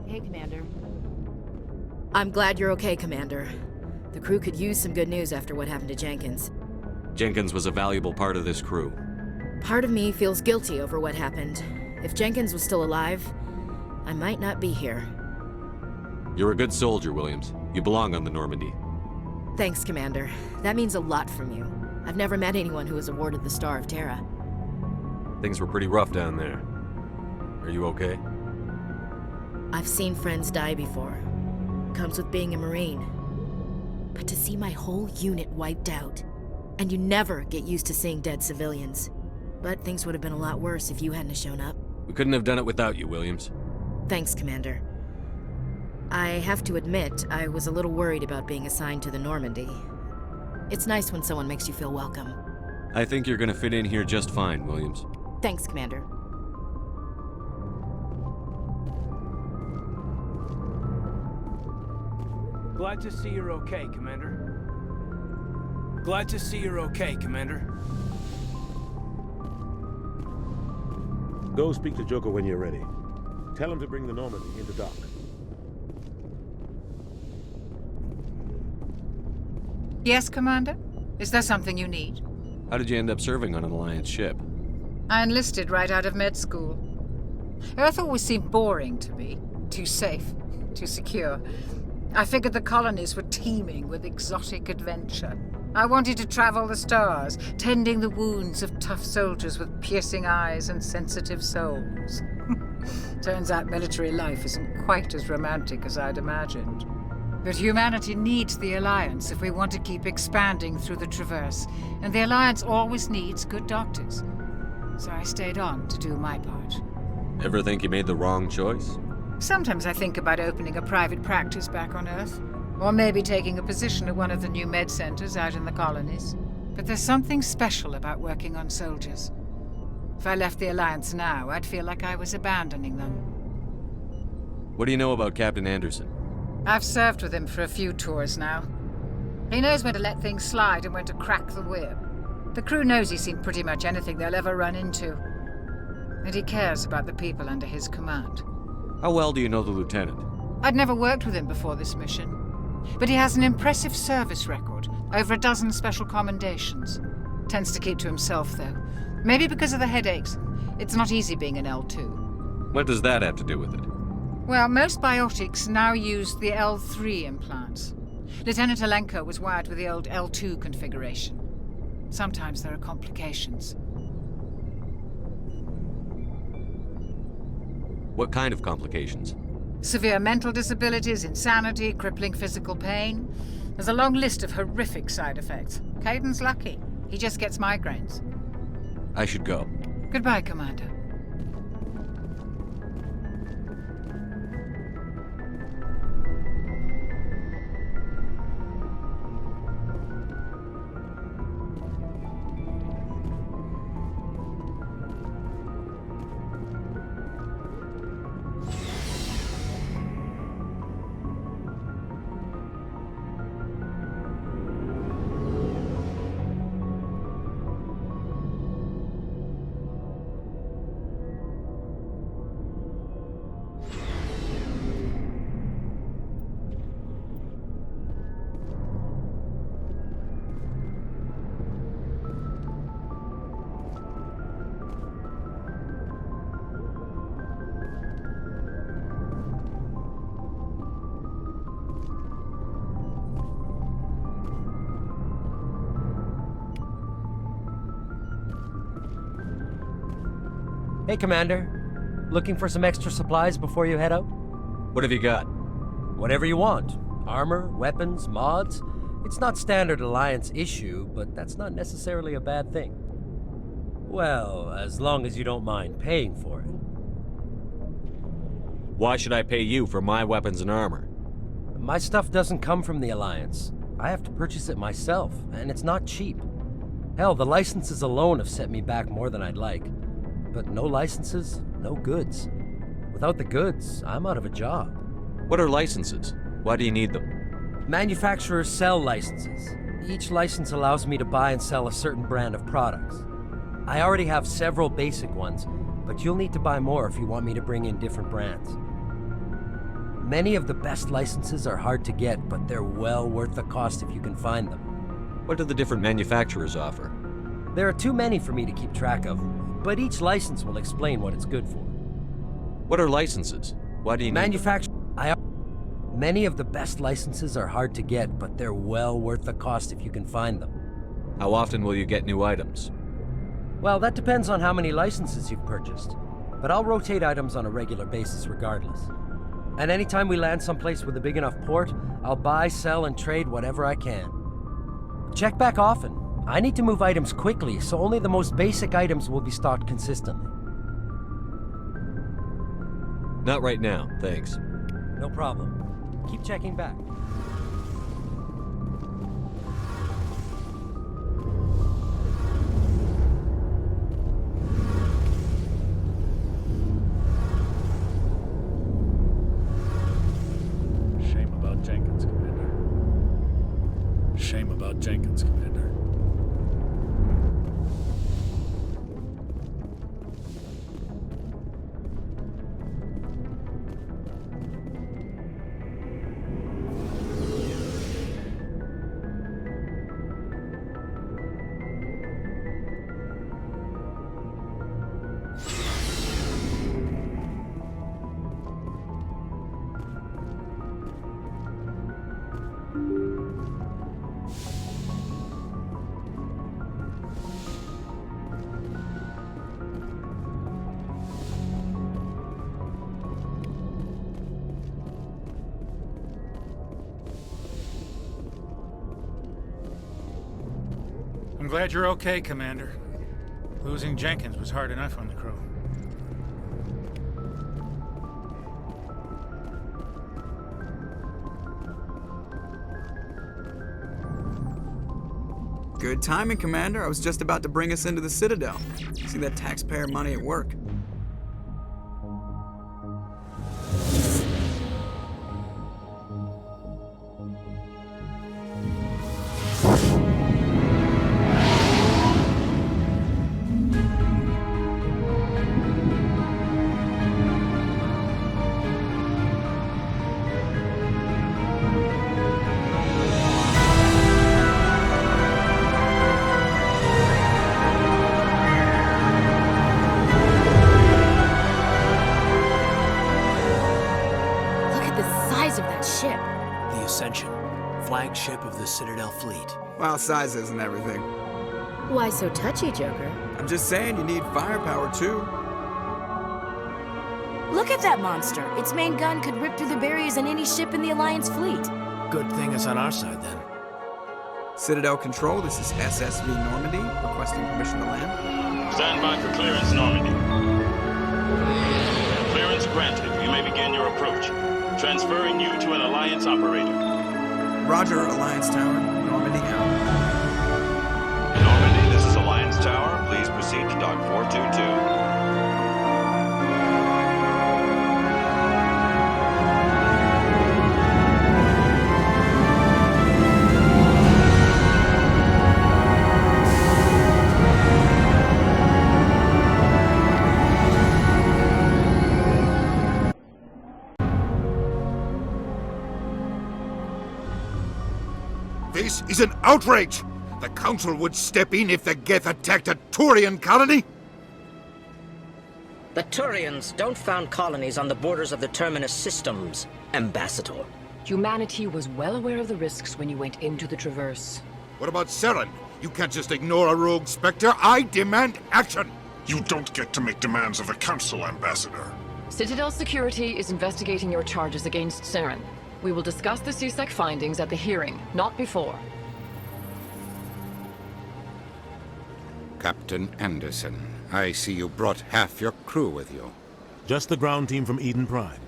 Hey, Commander. I'm glad you're okay, Commander. The crew could use some good news after what happened to Jenkins. Jenkins was a valuable part of this crew. Part of me feels guilty over what happened. If Jenkins was still alive, I might not be here. You're a good soldier, Williams. You belong on the Normandy. Thanks, Commander. That means a lot from you. I've never met anyone who was awarded the Star of Terra. Things were pretty rough down there. Are you okay? I've seen friends die before. Comes with being a Marine. But to see my whole unit wiped out, and you never get used to seeing dead civilians. But things would have been a lot worse if you hadn't shown up. We couldn't have done it without you, Williams. Thanks, Commander. I have to admit, I was a little worried about being assigned to the Normandy. It's nice when someone makes you feel welcome. I think you're gonna fit in here just fine, Williams. Thanks, Commander. Glad to see you're okay, Commander. Glad to see you're okay, Commander. Go speak to Joker when you're ready. Tell him to bring the Normandy into dock. Yes, Commander? Is there something you need? How did you end up serving on an Alliance ship? I enlisted right out of med school. Earth always seemed boring to me. Too safe, too secure. I figured the colonies were teeming with exotic adventure. I wanted to travel the stars, tending the wounds of tough soldiers with piercing eyes and sensitive souls. Turns out military life isn't quite as romantic as I'd imagined. But humanity needs the Alliance if we want to keep expanding through the Traverse, and the Alliance always needs good doctors. So I stayed on to do my part. Ever think you made the wrong choice? Sometimes I think about opening a private practice back on Earth, or maybe taking a position at one of the new med centers out in the colonies. But there's something special about working on soldiers. If I left the Alliance now, I'd feel like I was abandoning them. What do you know about Captain Anderson? I've served with him for a few tours now. He knows when to let things slide and when to crack the whip. The crew knows he's seen pretty much anything they'll ever run into. And he cares about the people under his command. How well do you know the lieutenant? I'd never worked with him before this mission. But he has an impressive service record, over a dozen special commendations. Tends to keep to himself, though. Maybe because of the headaches. It's not easy being an L2. What does that have to do with it? Well, most biotics now use the L3 implants. Lieutenant Alenko was wired with the old L2 configuration. Sometimes there are complications. What kind of complications? Severe mental disabilities, insanity, crippling physical pain. There's a long list of horrific side effects. Caden's lucky. He just gets migraines. I should go. Goodbye, Commander. Hey, Commander. Looking for some extra supplies before you head out? What have you got? Whatever you want. Armor, weapons, mods. It's not standard Alliance issue, but that's not necessarily a bad thing. Well, as long as you don't mind paying for it. Why should I pay you for my weapons and armor? My stuff doesn't come from the Alliance. I have to purchase it myself, and it's not cheap. Hell, the licenses alone have set me back more than I'd like. But no licenses, no goods. Without the goods, I'm out of a job. What are licenses? Why do you need them? Manufacturers sell licenses. Each license allows me to buy and sell a certain brand of products. I already have several basic ones, but you'll need to buy more if you want me to bring in different brands. Many of the best licenses are hard to get, but they're well worth the cost if you can find them. What do the different manufacturers offer? There are too many for me to keep track of, but each license will explain what it's good for. What are licenses? Why do you need them? Many of the best licenses are hard to get, but they're well worth the cost if you can find them. How often will you get new items? Well, that depends on how many licenses you've purchased, but I'll rotate items on a regular basis regardless. And anytime we land someplace with a big enough port, I'll buy, sell, and trade whatever I can. Check back often. I need to move items quickly, so only the most basic items will be stocked consistently. Not right now, thanks. No problem. Keep checking back. Shame about Jenkins, Commander. Shame about Jenkins, Commander. I'm glad you're okay, Commander. Losing Jenkins was hard enough on the crew. Good timing, Commander. I was just about to bring us into the Citadel. See that taxpayer money at work. Flagship of the Citadel fleet. Well, size isn't everything. Why so touchy, Joker? I'm just saying you need firepower, too. Look at that monster. Its main gun could rip through the barriers in any ship in the Alliance fleet. Good thing it's on our side, then. Citadel Control, this is SSV Normandy, requesting permission to land. Stand by for clearance, Normandy. Clearance granted. You may begin your approach. Transferring you to an Alliance operator. Roger, Alliance Tower. Normandy out. Normandy, this is Alliance Tower. Please proceed to Dock 422. This is an outrage! The Council would step in if the Geth attacked a Turian colony? The Turians don't found colonies on the borders of the Terminus systems, Ambassador. Humanity was well aware of the risks when you went into the Traverse. What about Saren? You can't just ignore a rogue Spectre. I demand action! You don't get to make demands of the Council, Ambassador. Citadel Security is investigating your charges against Saren. We will discuss the CSEC findings at the hearing, not before. Captain Anderson, I see you brought half your crew with you. Just the ground team from Eden Prime,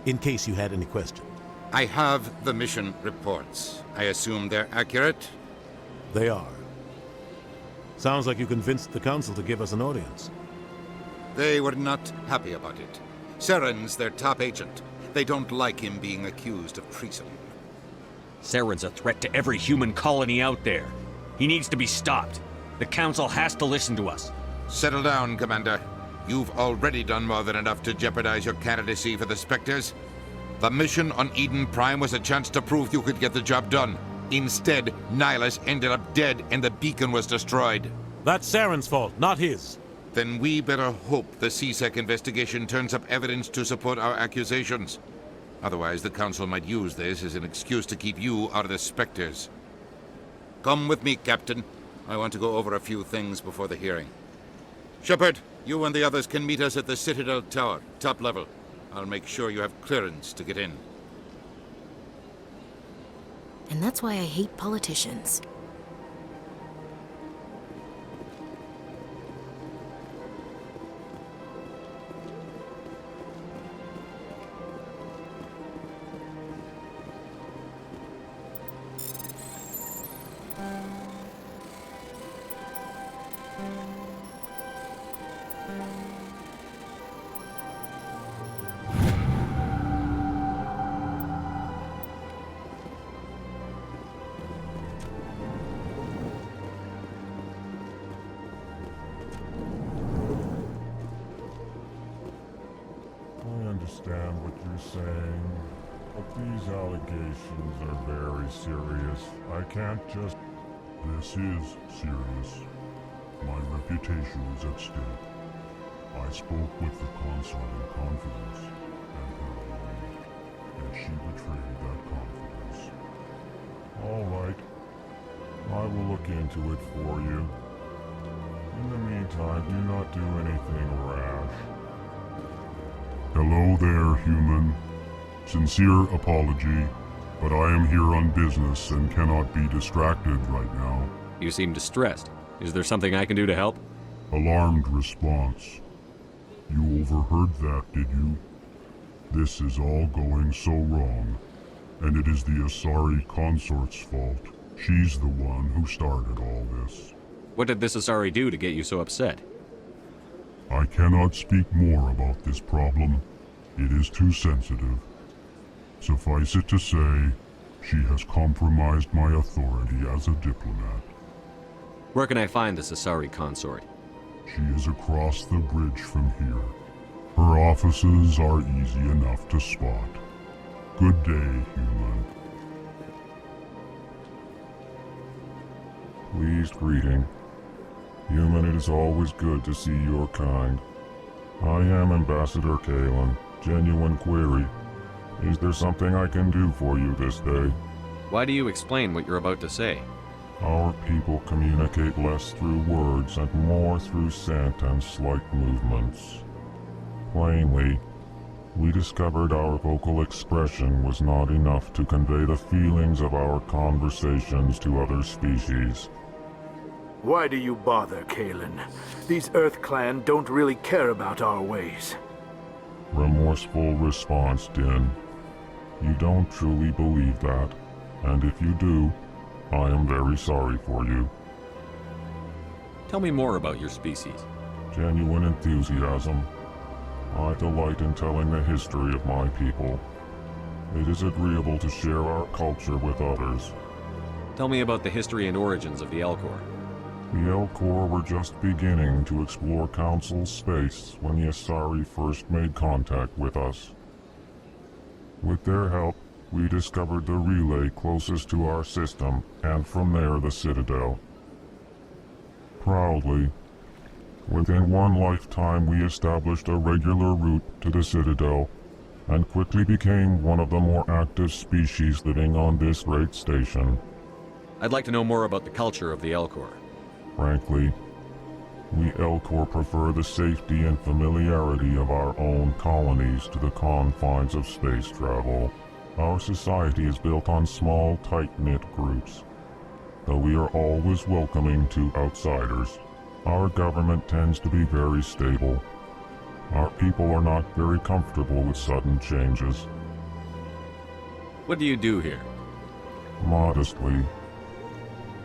in case you had any questions. I have the mission reports. I assume they're accurate? They are. Sounds like you convinced the Council to give us an audience. They were not happy about it. Saren's their top agent. They don't like him being accused of treason. Saren's a threat to every human colony out there. He needs to be stopped. The Council has to listen to us. Settle down, Commander. You've already done more than enough to jeopardize your candidacy for the Spectres. The mission on Eden Prime was a chance to prove you could get the job done. Instead, Nihilus ended up dead and the beacon was destroyed. That's Saren's fault, not his. Then we better hope the CSEC investigation turns up evidence to support our accusations. Otherwise, the Council might use this as an excuse to keep you out of the Spectres. Come with me, Captain. I want to go over a few things before the hearing. Shepard, you and the others can meet us at the Citadel Tower, top level. I'll make sure you have clearance to get in. And that's why I hate politicians. Understand what you're saying, but these allegations are very serious. I can't just... This is serious. My reputation is at stake. I spoke with the consort in confidence, and her alone, and she betrayed that confidence. All right. I will look into it for you. In the meantime, do not do anything rash. Hello there, human. Sincere apology, but I am here on business and cannot be distracted right now. You seem distressed. Is there something I can do to help? Alarmed response. You overheard that, did you? This is all going so wrong, and it is the Asari consort's fault. She's the one who started all this. What did this Asari do to get you so upset? I cannot speak more about this problem. It is too sensitive. Suffice it to say, she has compromised my authority as a diplomat. Where can I find this Asari consort? She is across the bridge from here. Her offices are easy enough to spot. Good day, human. Pleased greeting. Human, it is always good to see your kind. I am Ambassador Kalen. Genuine query. Is there something I can do for you this day? Why do you explain what you're about to say? Our people communicate less through words and more through scent and slight movements. Plainly, we discovered our vocal expression was not enough to convey the feelings of our conversations to other species. Why do you bother, Kalen? These Earth Clan don't really care about our ways. Remorseful response, Din. You don't truly believe that, and if you do, I am very sorry for you. Tell me more about your species. Genuine enthusiasm. I delight in telling the history of my people. It is agreeable to share our culture with others. Tell me about the history and origins of the Elcor. The Elcor were just beginning to explore Council space when the Asari first made contact with us. With their help, we discovered the relay closest to our system, and from there the Citadel. Proudly, within one lifetime we established a regular route to the Citadel, and quickly became one of the more active species living on this great station. I'd like to know more about the culture of the Elcor. Frankly, we Elcor prefer the safety and familiarity of our own colonies to the confines of space travel. Our society is built on small, tight-knit groups. Though we are always welcoming to outsiders, our government tends to be very stable. Our people are not very comfortable with sudden changes. What do you do here? Modestly,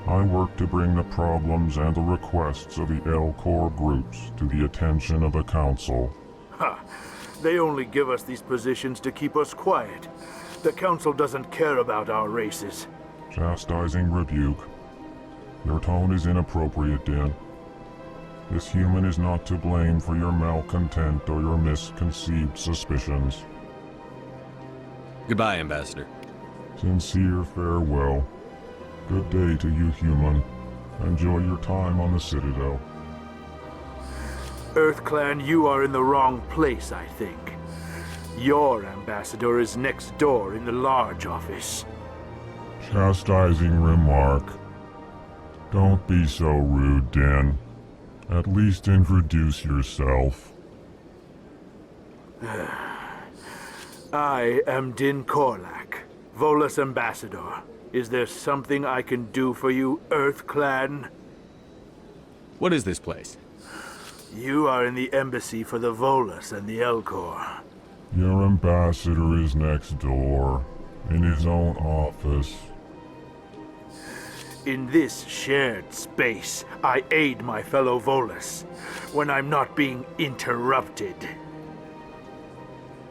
I work to bring the problems and the requests of the Elcor groups to the attention of the Council. Ha! They only give us these positions to keep us quiet. The Council doesn't care about our races. Chastising rebuke. Your tone is inappropriate, Din. This human is not to blame for your malcontent or your misconceived suspicions. Goodbye, Ambassador. Sincere farewell. Good day to you, human. Enjoy your time on the Citadel. Earth Clan, you are in the wrong place, I think. Your ambassador is next door in the large office. Chastising remark. Don't be so rude, Din. At least introduce yourself. I am Din Korlak, Volus ambassador. Is there something I can do for you, Earth Clan? What is this place? You are in the embassy for the Volus and the Elcor. Your ambassador is next door, in his own office. In this shared space, I aid my fellow Volus when I'm not being interrupted.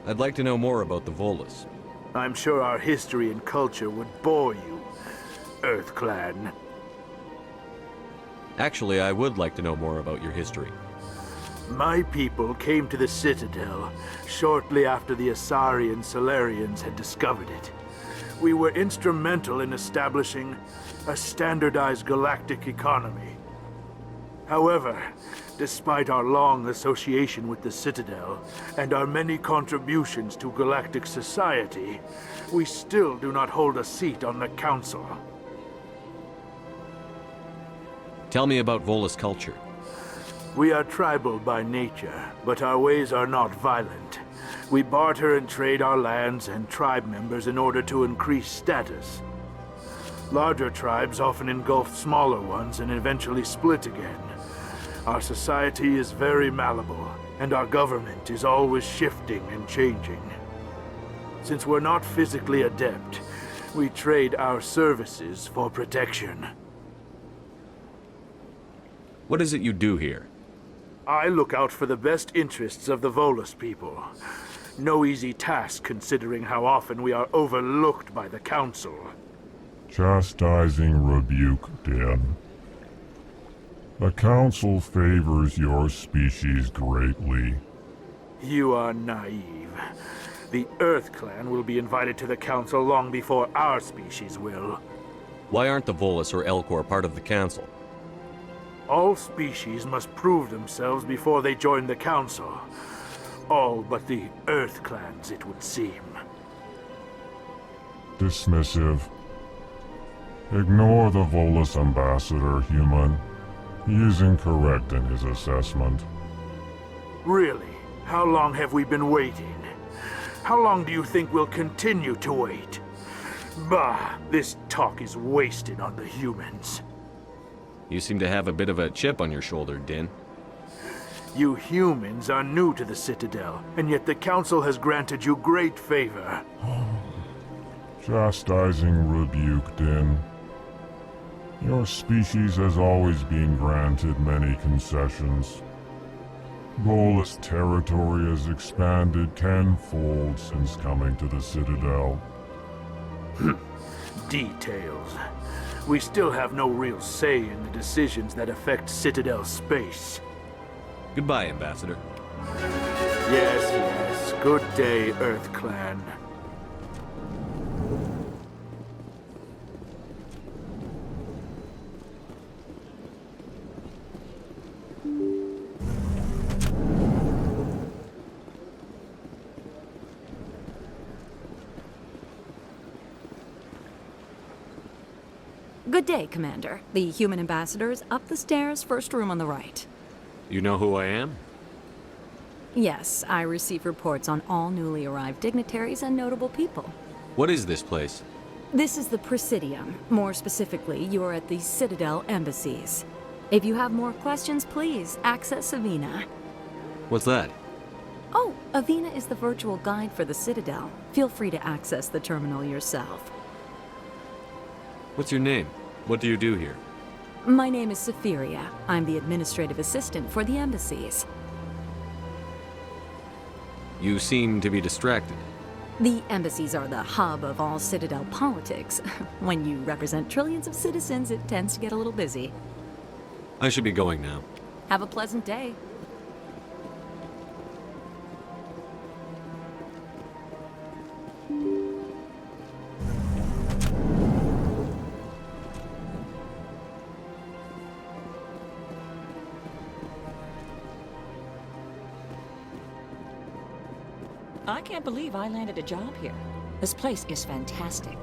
I'd like to know more about the Volus. I'm sure our history and culture would bore you, Earth Clan. Actually, I would like to know more about your history. My people came to the Citadel shortly after the Asari and Solarians had discovered it. We were instrumental in establishing a standardized galactic economy. However, despite our long association with the Citadel and our many contributions to galactic society, we still do not hold a seat on the Council. Tell me about Volus culture. We are tribal by nature, but our ways are not violent. We barter and trade our lands and tribe members in order to increase status. Larger tribes often engulf smaller ones and eventually split again. Our society is very malleable, and our government is always shifting and changing. Since we're not physically adept, we trade our services for protection. What is it you do here? I look out for the best interests of the Volus people. No easy task considering how often we are overlooked by the Council. Chastising rebuke, Den. The Council favors your species greatly. You are naive. The Earth Clan will be invited to the Council long before our species will. Why aren't the Volus or Elcor part of the Council? All species must prove themselves before they join the Council. All but the Earth Clans, it would seem. Dismissive. Ignore the Volus ambassador, human. He is incorrect in his assessment. Really? How long have we been waiting? How long do you think we'll continue to wait? Bah, this talk is wasted on the humans. You seem to have a bit of a chip on your shoulder, Din. You humans are new to the Citadel, and yet the Council has granted you great favor. Chastising rebuke, Din. Your species has always been granted many concessions. Volus territory has expanded tenfold since coming to the Citadel. Details. We still have no real say in the decisions that affect Citadel space. Goodbye, Ambassador. Yes, yes. Good day, Earth Clan. Good day, Commander. The human ambassador is up the stairs, first room on the right. You know who I am? Yes, I receive reports on all newly arrived dignitaries and notable people. What is this place? This is the Presidium. More specifically, you are at the Citadel embassies. If you have more questions, please access Avina. What's that? Oh, Avina is the virtual guide for the Citadel. Feel free to access the terminal yourself. What's your name? What do you do here? My name is Safiria. I'm the administrative assistant for the embassies. You seem to be distracted. The embassies are the hub of all Citadel politics. When you represent trillions of citizens, it tends to get a little busy. I should be going now. Have a pleasant day. I can't believe I landed a job here. This place is fantastic.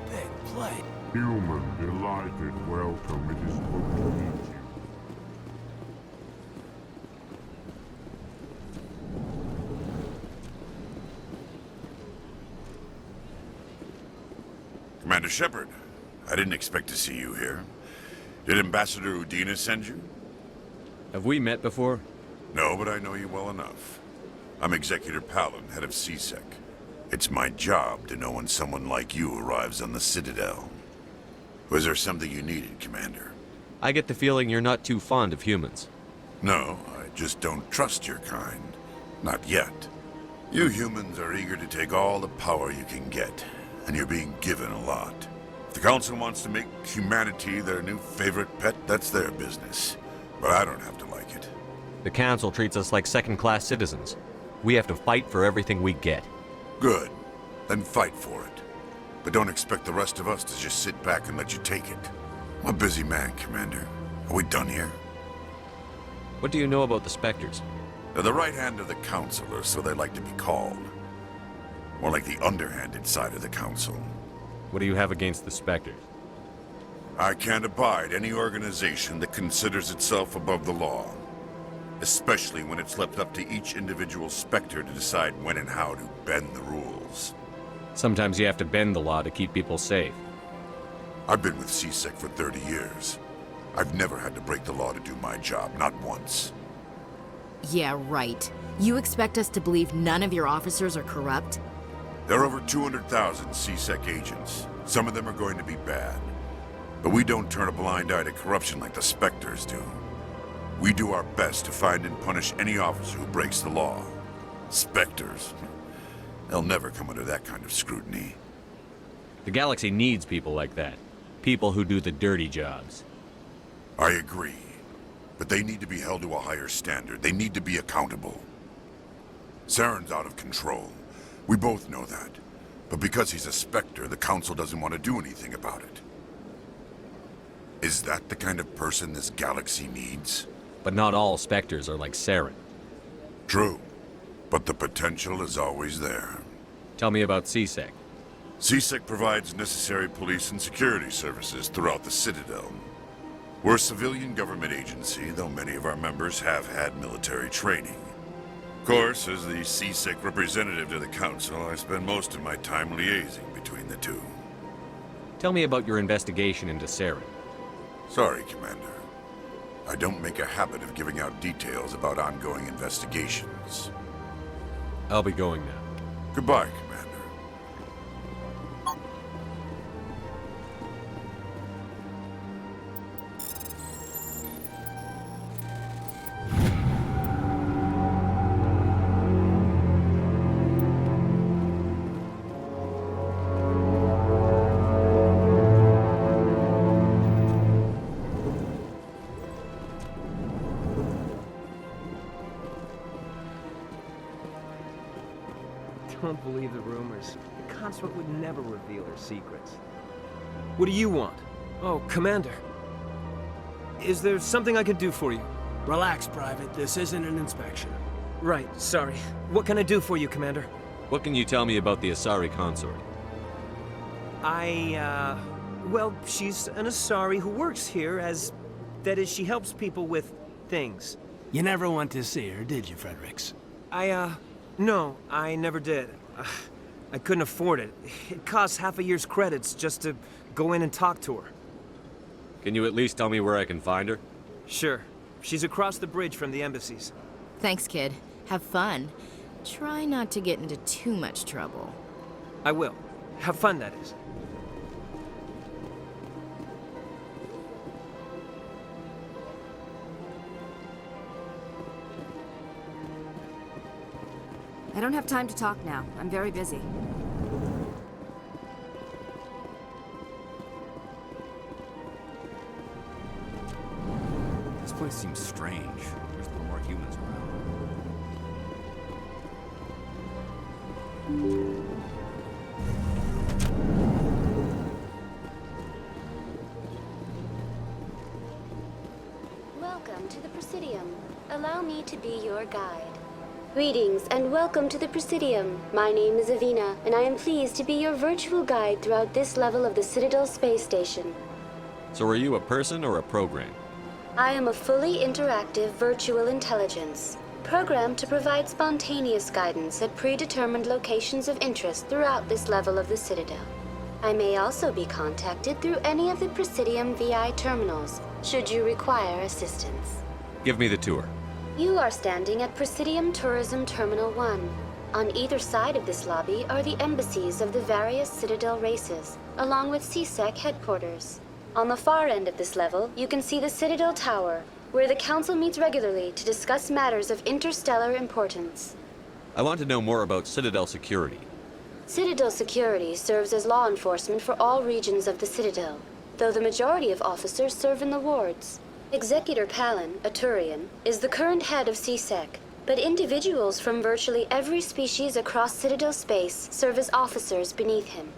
Big play. Human, delighted, welcome. It is good to meet you. Commander Shepard, I didn't expect to see you here. Did Ambassador Udina send you? Have we met before? No, but I know you well enough. I'm Executor Palin, head of CSEC. It's my job to know when someone like you arrives on the Citadel. Was there something you needed, Commander? I get the feeling you're not too fond of humans. No, I just don't trust your kind. Not yet. You humans are eager to take all the power you can get, and you're being given a lot. If the Council wants to make humanity their new favorite pet, that's their business. But I don't have to like it. The Council treats us like second-class citizens. We have to fight for everything we get. Good. Then fight for it. But don't expect the rest of us to just sit back and let you take it. I'm a busy man, Commander. Are we done here? What do you know about the Spectres? They're the right hand of the Council, or so they like to be called. More like the underhanded side of the Council. What do you have against the Spectres? I can't abide any organization that considers itself above the law. Especially when it's left up to each individual Spectre to decide when and how to bend the rules. Sometimes you have to bend the law to keep people safe. I've been with CSEC for 30 years. I've never had to break the law to do my job, not once. Yeah, right. You expect us to believe none of your officers are corrupt? There are over 200,000 CSEC agents. Some of them are going to be bad. But we don't turn a blind eye to corruption like the Spectres do. We do our best to find and punish any officer who breaks the law. Spectres. They'll never come under that kind of scrutiny. The galaxy needs people like that. People who do the dirty jobs. I agree. But they need to be held to a higher standard. They need to be accountable. Saren's out of control. We both know that. But because he's a Spectre, the Council doesn't want to do anything about it. Is that the kind of person this galaxy needs? But not all Spectres are like Saren. True. But the potential is always there. Tell me about CSEC. CSEC provides necessary police and security services throughout the Citadel. We're a civilian government agency, though many of our members have had military training. Of course, as the CSEC representative to the Council, I spend most of my time liaising between the two. Tell me about your investigation into Saren. Sorry, Commander. I don't make a habit of giving out details about ongoing investigations. I'll be going now. Goodbye, Commander. Don't believe the rumors. The consort would never reveal her secrets. What do you want? Oh, Commander. Is there something I could do for you? Relax, Private. This isn't an inspection. Right, sorry. What can I do for you, Commander? What can you tell me about the Asari consort? Well, she's an Asari who works here as... That is, she helps people with things. You never went to see her, did you, Fredericks? No, I never did. I couldn't afford it. It costs half a year's credits just to go in and talk to her. Can you at least tell me where I can find her? Sure. She's across the bridge from the embassies. Thanks, kid. Have fun. Try not to get into too much trouble. I will. Have fun, that is. I don't have time to talk now. I'm very busy. This place seems strange. There's no more humans around. Welcome to the Presidium. Allow me to be your guide. Greetings and welcome to the Presidium. My name is Avina, and I am pleased to be your virtual guide throughout this level of the Citadel space station. So are you a person or a program? I am a fully interactive virtual intelligence, programmed to provide spontaneous guidance at predetermined locations of interest throughout this level of the Citadel. I may also be contacted through any of the Presidium VI terminals, should you require assistance. Give me the tour. You are standing at Presidium Tourism Terminal 1. On either side of this lobby are the embassies of the various Citadel races, along with CSEC headquarters. On the far end of this level, you can see the Citadel Tower, where the Council meets regularly to discuss matters of interstellar importance. I want to know more about Citadel security. Citadel security serves as law enforcement for all regions of the Citadel, though the majority of officers serve in the wards. Executor Palin, a Turian, is the current head of CSEC, but individuals from virtually every species across Citadel space serve as officers beneath him.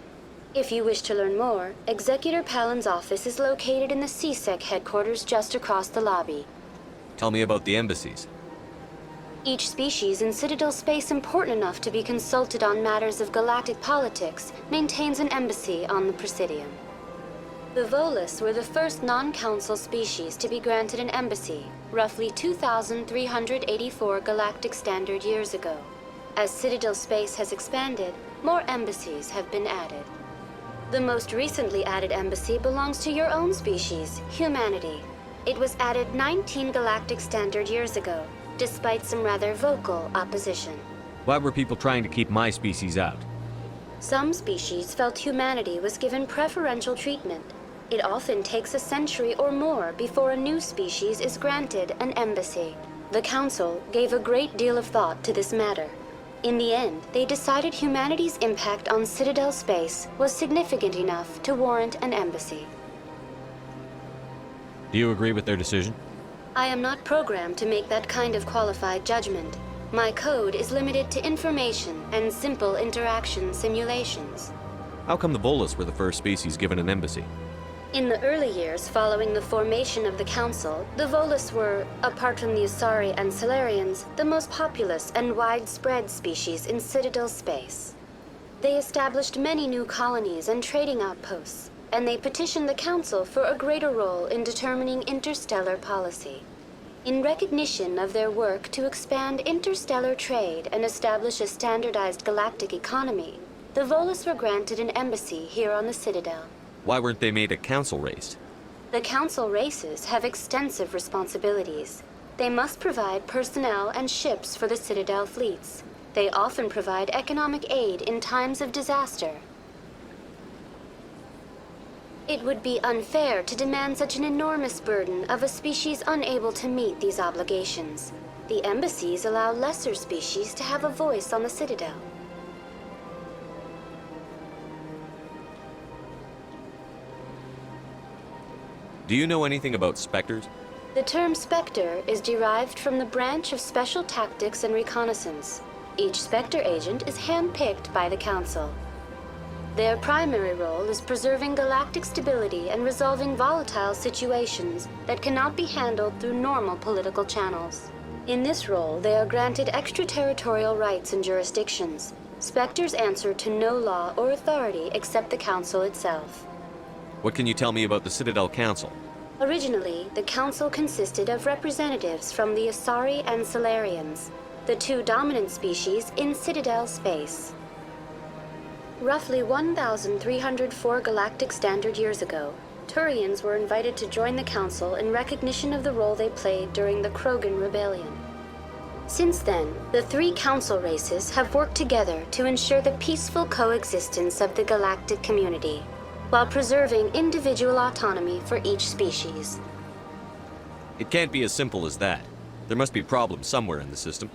If you wish to learn more, Executor Palin's office is located in the CSEC headquarters just across the lobby. Tell me about the embassies. Each species in Citadel space important enough to be consulted on matters of galactic politics maintains an embassy on the Presidium. The Volus were the first non-council species to be granted an embassy, roughly 2,384 galactic standard years ago. As Citadel space has expanded, more embassies have been added. The most recently added embassy belongs to your own species, humanity. It was added 19 galactic standard years ago, despite some rather vocal opposition. Why were people trying to keep my species out? Some species felt humanity was given preferential treatment. It often takes a century or more before a new species is granted an embassy. The Council gave a great deal of thought to this matter. In the end, they decided humanity's impact on Citadel space was significant enough to warrant an embassy. Do you agree with their decision? I am not programmed to make that kind of qualified judgment. My code is limited to information and simple interaction simulations. How come the Volus were the first species given an embassy? In the early years following the formation of the Council, the Volus were, apart from the Asari and Solarians, the most populous and widespread species in Citadel space. They established many new colonies and trading outposts, and they petitioned the Council for a greater role in determining interstellar policy. In recognition of their work to expand interstellar trade and establish a standardized galactic economy, the Volus were granted an embassy here on the Citadel. Why weren't they made a council race? The Council races have extensive responsibilities. They must provide personnel and ships for the Citadel fleets. They often provide economic aid in times of disaster. It would be unfair to demand such an enormous burden of a species unable to meet these obligations. The embassies allow lesser species to have a voice on the Citadel. Do you know anything about Spectres? The term Spectre is derived from the branch of Special Tactics and Reconnaissance. Each Spectre agent is handpicked by the Council. Their primary role is preserving galactic stability and resolving volatile situations that cannot be handled through normal political channels. In this role, they are granted extraterritorial rights and jurisdictions. Spectres answer to no law or authority except the Council itself. What can you tell me about the Citadel Council? Originally, the Council consisted of representatives from the Asari and Solarians, the two dominant species in Citadel space. Roughly 1,304 galactic standard years ago, Turians were invited to join the Council in recognition of the role they played during the Krogan Rebellion. Since then, the three Council races have worked together to ensure the peaceful coexistence of the galactic community, while preserving individual autonomy for each species. It can't be as simple as that. There must be problems somewhere in the system.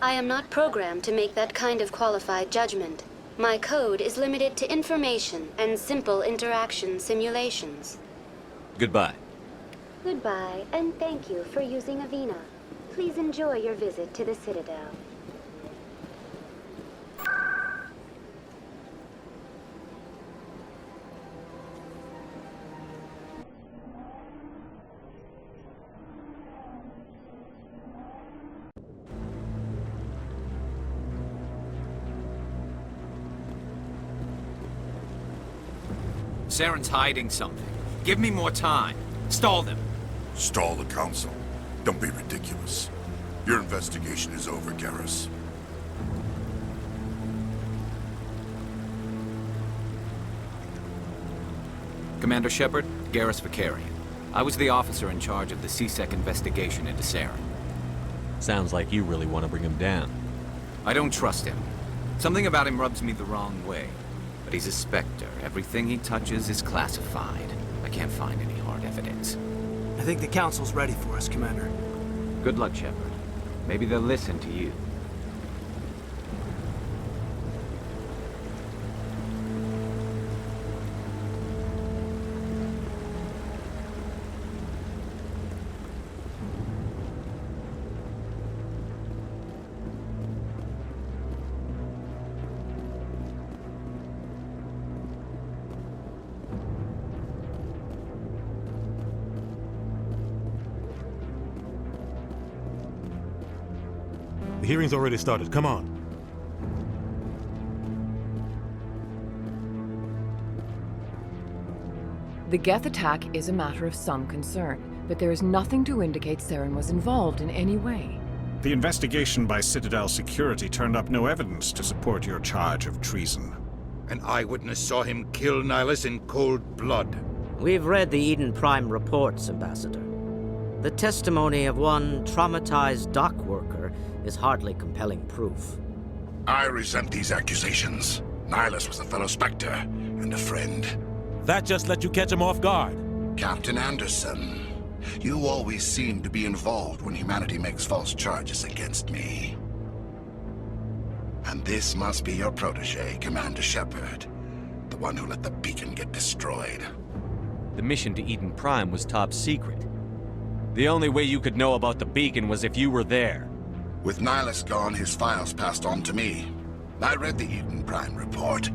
I am not programmed to make that kind of qualified judgment. My code is limited to information and simple interaction simulations. Goodbye. Goodbye, and thank you for using Avina. Please enjoy your visit to the Citadel. Saren's hiding something. Give me more time. Stall them. Stall the Council? Don't be ridiculous. Your investigation is over, Garrus. Commander Shepard, Garrus Vicarian. I was the officer in charge of the CSEC investigation into Saren. Sounds like you really want to bring him down. I don't trust him. Something about him rubs me the wrong way. But he's a Spectre. Everything he touches is classified. I can't find any hard evidence. I think the Council's ready for us, Commander. Good luck, Shepard. Maybe they'll listen to you. The hearing's already started. Come on. The Geth attack is a matter of some concern, but there is nothing to indicate Saren was involved in any way. The investigation by Citadel Security turned up no evidence to support your charge of treason. An eyewitness saw him kill Nihilus in cold blood. We've read the Eden Prime reports, Ambassador. The testimony of one traumatized dock worker is hardly compelling proof. I resent these accusations. Nihilus was a fellow Spectre and a friend. That just let you catch him off guard. Captain Anderson, you always seem to be involved when humanity makes false charges against me. And this must be your protege, Commander Shepard, the one who let the beacon get destroyed. The mission to Eden Prime was top secret. The only way you could know about the beacon was if you were there. With Nihilus gone, his files passed on to me. I read the Eden Prime report.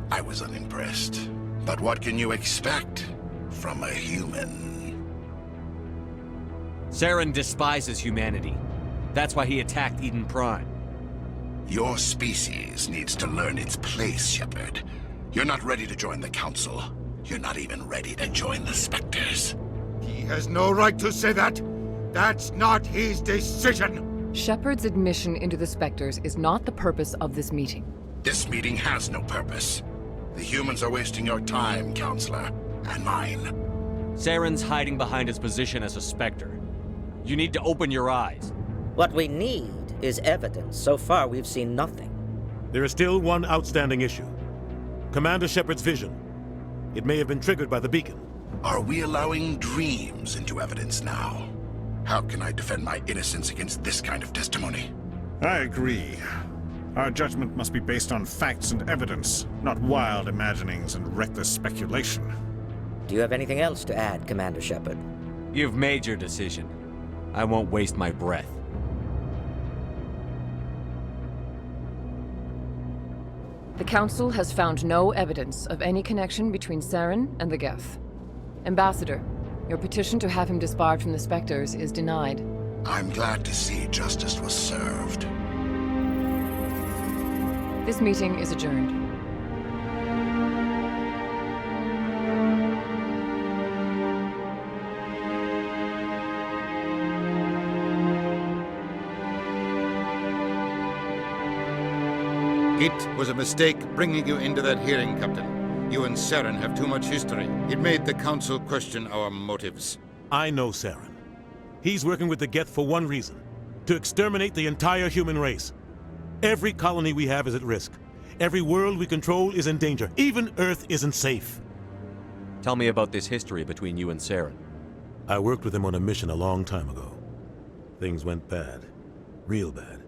I was unimpressed. But what can you expect from a human? Saren despises humanity. That's why he attacked Eden Prime. Your species needs to learn its place, Shepard. You're not ready to join the Council. You're not even ready to join the Spectres. He has no right to say that. That's not his decision. Shepard's admission into the Spectres is not the purpose of this meeting. This meeting has no purpose. The humans are wasting your time, Counselor, and mine. Saren's hiding behind his position as a Spectre. You need to open your eyes. What we need is evidence. So far, we've seen nothing. There is still one outstanding issue. Commander Shepard's vision. It may have been triggered by the beacon. Are we allowing dreams into evidence now? How can I defend my innocence against this kind of testimony? I agree. Our judgment must be based on facts and evidence, not wild imaginings and reckless speculation. Do you have anything else to add, Commander Shepard? You've made your decision. I won't waste my breath. The Council has found no evidence of any connection between Saren and the Geth. Ambassador, your petition to have him disbarred from the Spectres is denied. I'm glad to see justice was served. This meeting is adjourned. It was a mistake bringing you into that hearing, Captain. You and Saren have too much history. It made the Council question our motives. I know Saren. He's working with the Geth for one reason. To exterminate the entire human race. Every colony we have is at risk. Every world we control is in danger. Even Earth isn't safe. Tell me about this history between you and Saren. I worked with him on a mission a long time ago. Things went bad. Real bad.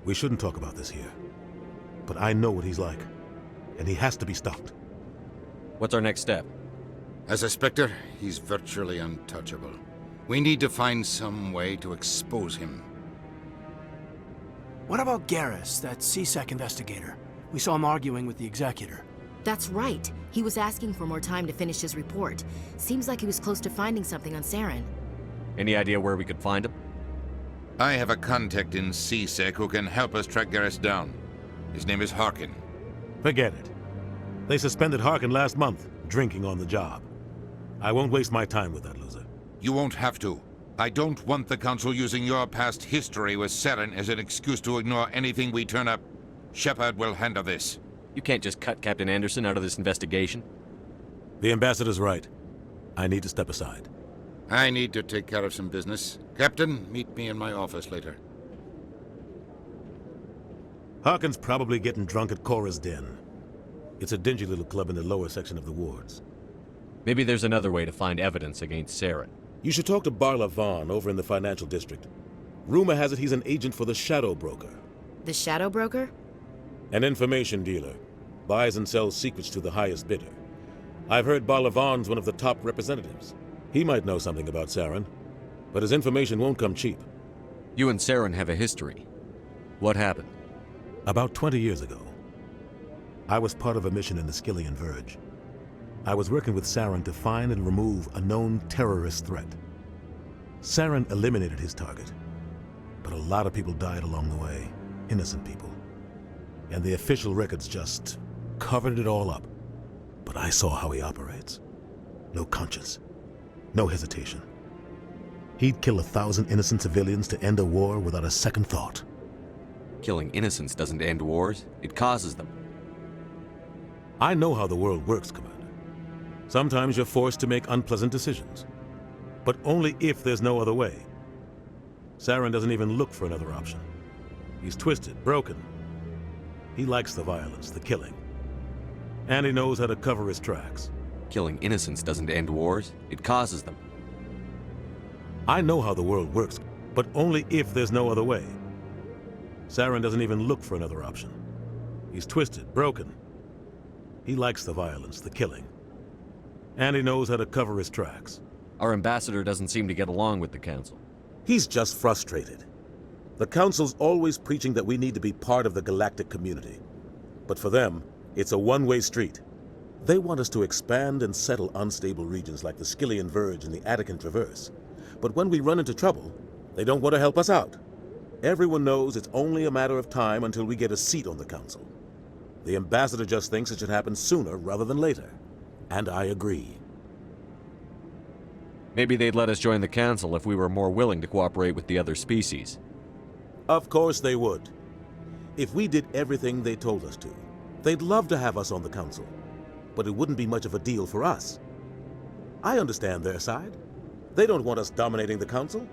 We shouldn't talk about this here. But I know what he's like. And he has to be stopped. What's our next step? As a Spectre, he's virtually untouchable. We need to find some way to expose him. What about Garrus, that CSEC investigator? We saw him arguing with the Executor. That's right. He was asking for more time to finish his report. Seems like he was close to finding something on Saren. Any idea where we could find him? I have a contact in CSEC who can help us track Garrus down. His name is Harkin. Forget it. They suspended Harkin last month, drinking on the job. I won't waste my time with that loser. You won't have to. I don't want the Council using your past history with Saren as an excuse to ignore anything we turn up. Shepard will handle this. You can't just cut Captain Anderson out of this investigation. The Ambassador's right. I need to step aside. I need to take care of some business. Captain, meet me in my office later. Harkin's probably getting drunk at Cora's Den. It's a dingy little club in the lower section of the wards. Maybe there's another way to find evidence against Saren. You should talk to Barla Vaughn over in the financial district. Rumor has it he's an agent for the Shadow Broker. The Shadow Broker? An information dealer. Buys and sells secrets to the highest bidder. I've heard Barla Vaughn's one of the top representatives. He might know something about Saren, but his information won't come cheap. You and Saren have a history. What happened? About 20 years ago, I was part of a mission in the Skillian Verge. I was working with Saren to find and remove a known terrorist threat. Saren eliminated his target, but a lot of people died along the way, innocent people. And the official records just covered it all up. But I saw how he operates. no conscience, no hesitation. He'd kill 1,000 innocent civilians to end a war without a second thought. Killing innocents doesn't end wars, it causes them. I know how the world works, Commander. Sometimes you're forced to make unpleasant decisions, but only if there's no other way. Saren doesn't even look for another option. He's twisted, broken. He likes the violence, the killing. And he knows how to cover his tracks. Killing innocents doesn't end wars, it causes them. I know how the world works, but only if there's no other way. Saren doesn't even look for another option. He's twisted, broken. He likes the violence, the killing. And he knows how to cover his tracks. Our ambassador doesn't seem to get along with the Council. He's just frustrated. The Council's always preaching that we need to be part of the galactic community. But for them, it's a one-way street. They want us to expand and settle unstable regions like the Skillian Verge and the Attican Traverse. But when we run into trouble, they don't want to help us out. Everyone knows it's only a matter of time until we get a seat on the Council. The ambassador just thinks it should happen sooner rather than later. And I agree. Maybe they'd let us join the Council if we were more willing to cooperate with the other species. Of course they would. If we did everything they told us to, they'd love to have us on the Council. But it wouldn't be much of a deal for us. I understand their side. They don't want us dominating the Council.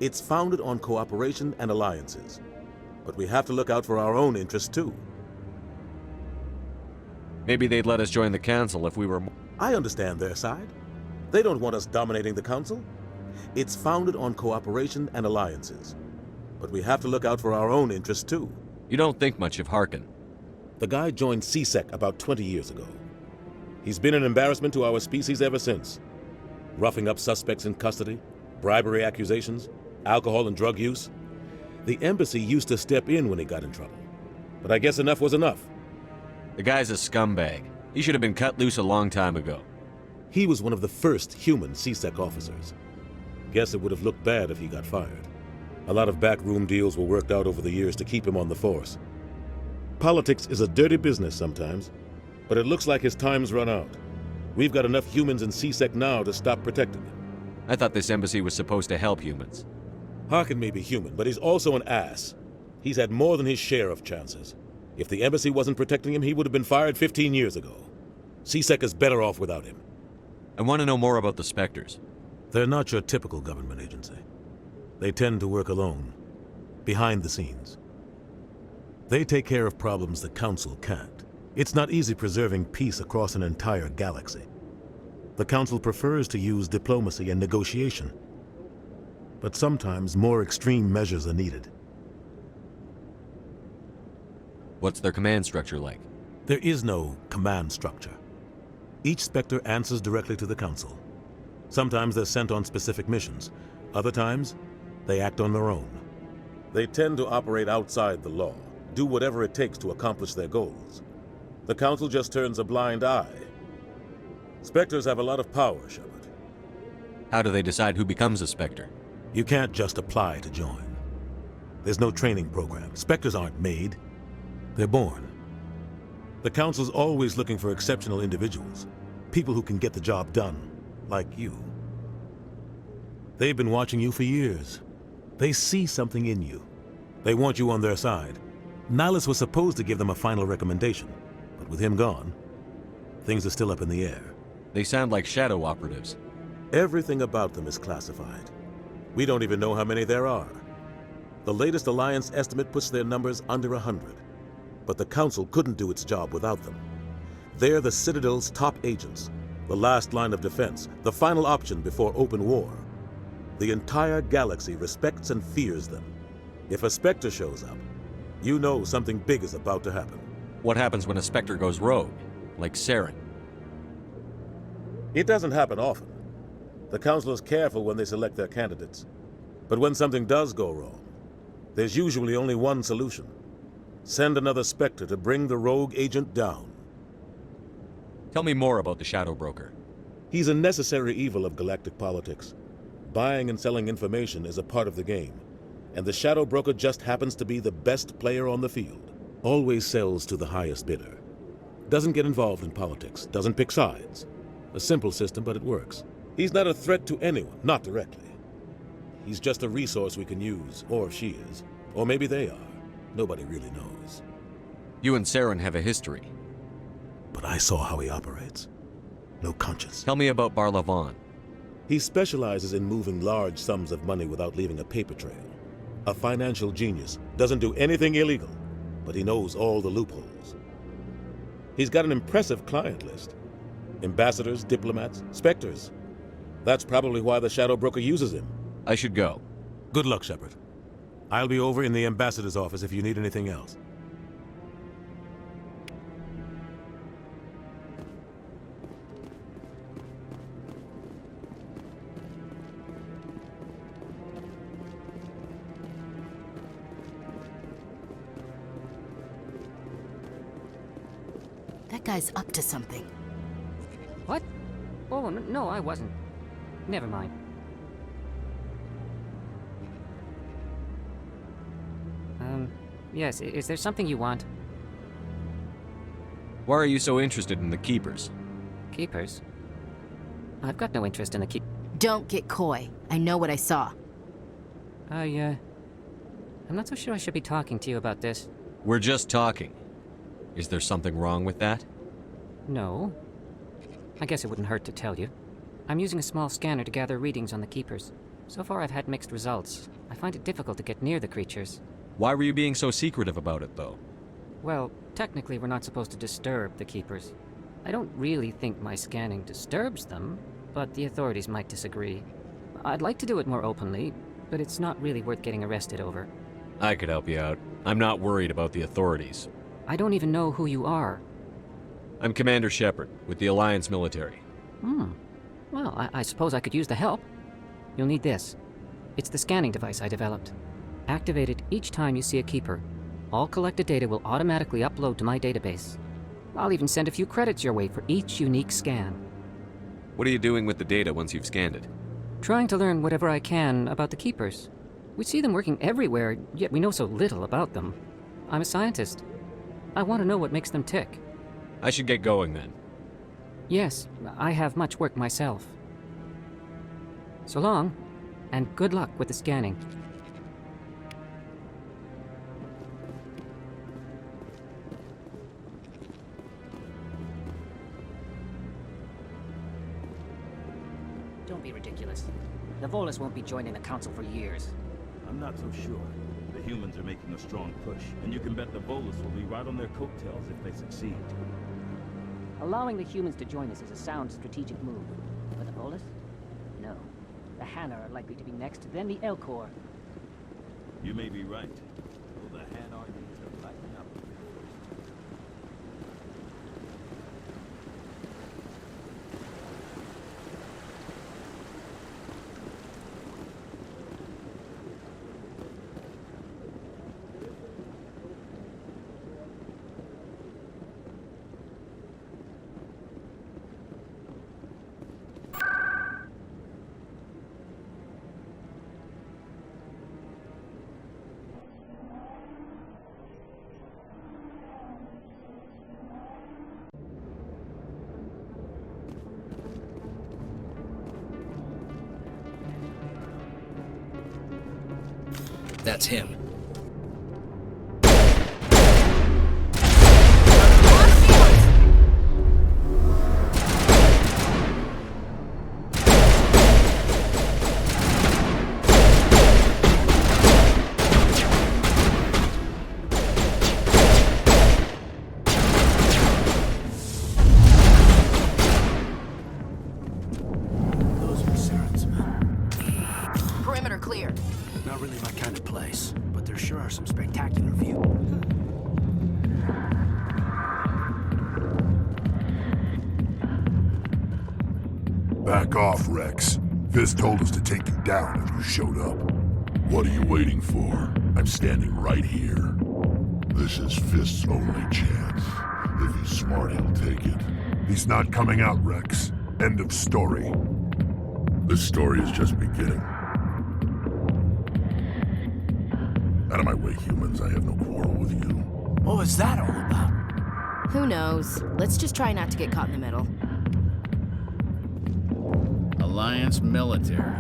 It's founded on cooperation and alliances. But we have to look out for our own interests too. Maybe they'd let us join the Council if we were more... I understand their side. They don't want us dominating the Council. It's founded on cooperation and alliances. But we have to look out for our own interests too. You don't think much of Harkin. The guy joined CSEC about 20 years ago. He's been an embarrassment to our species ever since. Roughing up suspects in custody, bribery accusations, alcohol and drug use. The embassy used to step in when he got in trouble. But I guess enough was enough. The guy's a scumbag. He should have been cut loose a long time ago. He was one of the first human CSEC officers. Guess it would have looked bad if he got fired. A lot of backroom deals were worked out over the years to keep him on the force. Politics is a dirty business sometimes, but it looks like his time's run out. We've got enough humans in CSEC now to stop protecting him. I thought this embassy was supposed to help humans. Harkin may be human, but he's also an ass. He's had more than his share of chances. If the embassy wasn't protecting him, he would have been fired 15 years ago. CSEC is better off without him. I want to know more about the Spectres. They're not your typical government agency. They tend to work alone, behind the scenes. They take care of problems the Council can't. It's not easy preserving peace across an entire galaxy. The Council prefers to use diplomacy and negotiation. But sometimes more extreme measures are needed. What's their command structure like? There is no command structure. Each Spectre answers directly to the Council. Sometimes they're sent on specific missions. Other times, they act on their own. They tend to operate outside the law, do whatever it takes to accomplish their goals. The Council just turns a blind eye. Spectres have a lot of power, Shepard. How do they decide who becomes a Spectre? You can't just apply to join. There's no training program. Spectres aren't made. They're born. The Council's always looking for exceptional individuals, people who can get the job done, like you. They've been watching you for years. They see something in you. They want you on their side. Nihilus was supposed to give them a final recommendation, but with him gone, things are still up in the air. They sound like shadow operatives. Everything about them is classified. We don't even know how many there are. The latest Alliance estimate puts their numbers under 100. But the Council couldn't do its job without them. They're the Citadel's top agents, the last line of defense, the final option before open war. The entire galaxy respects and fears them. If a Spectre shows up, you know something big is about to happen. What happens when a Spectre goes rogue, like Saren? It doesn't happen often. The Council is careful when they select their candidates. But when something does go wrong, there's usually only one solution. Send another Spectre to bring the rogue agent down. Tell me more about the Shadow Broker. He's a necessary evil of galactic politics. Buying and selling information is a part of the game, and the Shadow Broker just happens to be the best player on the field. Always sells to the highest bidder. Doesn't get involved in politics, doesn't pick sides. A simple system, but it works. He's not a threat to anyone, not directly. He's just a resource we can use, or she is. Or maybe they are. Nobody really knows. You and Saren have a history. But I saw how he operates. No conscience. Tell me about Barlavon. He specializes in moving large sums of money without leaving a paper trail. A financial genius. Doesn't do anything illegal, but he knows all the loopholes. He's got an impressive client list. Ambassadors, diplomats, specters. That's probably why the Shadow Broker uses him. I should go. Good luck, Shepard. I'll be over in the ambassador's office if you need anything else. That guy's up to something. What? Oh, no, I wasn't. Never mind. Yes, is there something you want? Why are you so interested in the Keepers? Keepers? I've got no interest in the Don't get coy. I know what I saw. I'm not so sure I should be talking to you about this. We're just talking. Is there something wrong with that? No. I guess it wouldn't hurt to tell you. I'm using a small scanner to gather readings on the Keepers. So far I've had mixed results. I find it difficult to get near the creatures. Why were you being so secretive about it, though? Well, technically we're not supposed to disturb the Keepers. I don't really think my scanning disturbs them, but the authorities might disagree. I'd like to do it more openly, but it's not really worth getting arrested over. I could help you out. I'm not worried about the authorities. I don't even know who you are. I'm Commander Shepard, with the Alliance military. Well, I suppose I could use the help. You'll need this. It's the scanning device I developed. Activate it each time you see a Keeper. All collected data will automatically upload to my database. I'll even send a few credits your way for each unique scan. What are you doing with the data once you've scanned it? Trying to learn whatever I can about the Keepers. We see them working everywhere, yet we know so little about them. I'm a scientist. I want to know what makes them tick. I should get going then. Yes, I have much work myself. So long, and good luck with the scanning. Don't be ridiculous. The Volus won't be joining the Council for years. I'm not so sure. The humans are making a strong push, and you can bet the Volus will be right on their coattails if they succeed. Allowing the humans to join us is a sound strategic move. But the Volus? No. The Hanna are likely to be next, then the Elcor. You may be right. Well, the Han-Argans are lighting up. That's him. Those are Saren's men. Perimeter clear. Not really my kind of place, but there sure are some spectacular views. Back off, Rex. Fist told us to take you down if you showed up. What are you waiting for? I'm standing right here. This is Fist's only chance. If he's smart, he'll take it. He's not coming out, Rex. End of story. This story is just beginning. Out of my way, humans. I have no quarrel with you. What was that all about? Who knows? Let's just try not to get caught in the middle. Alliance military.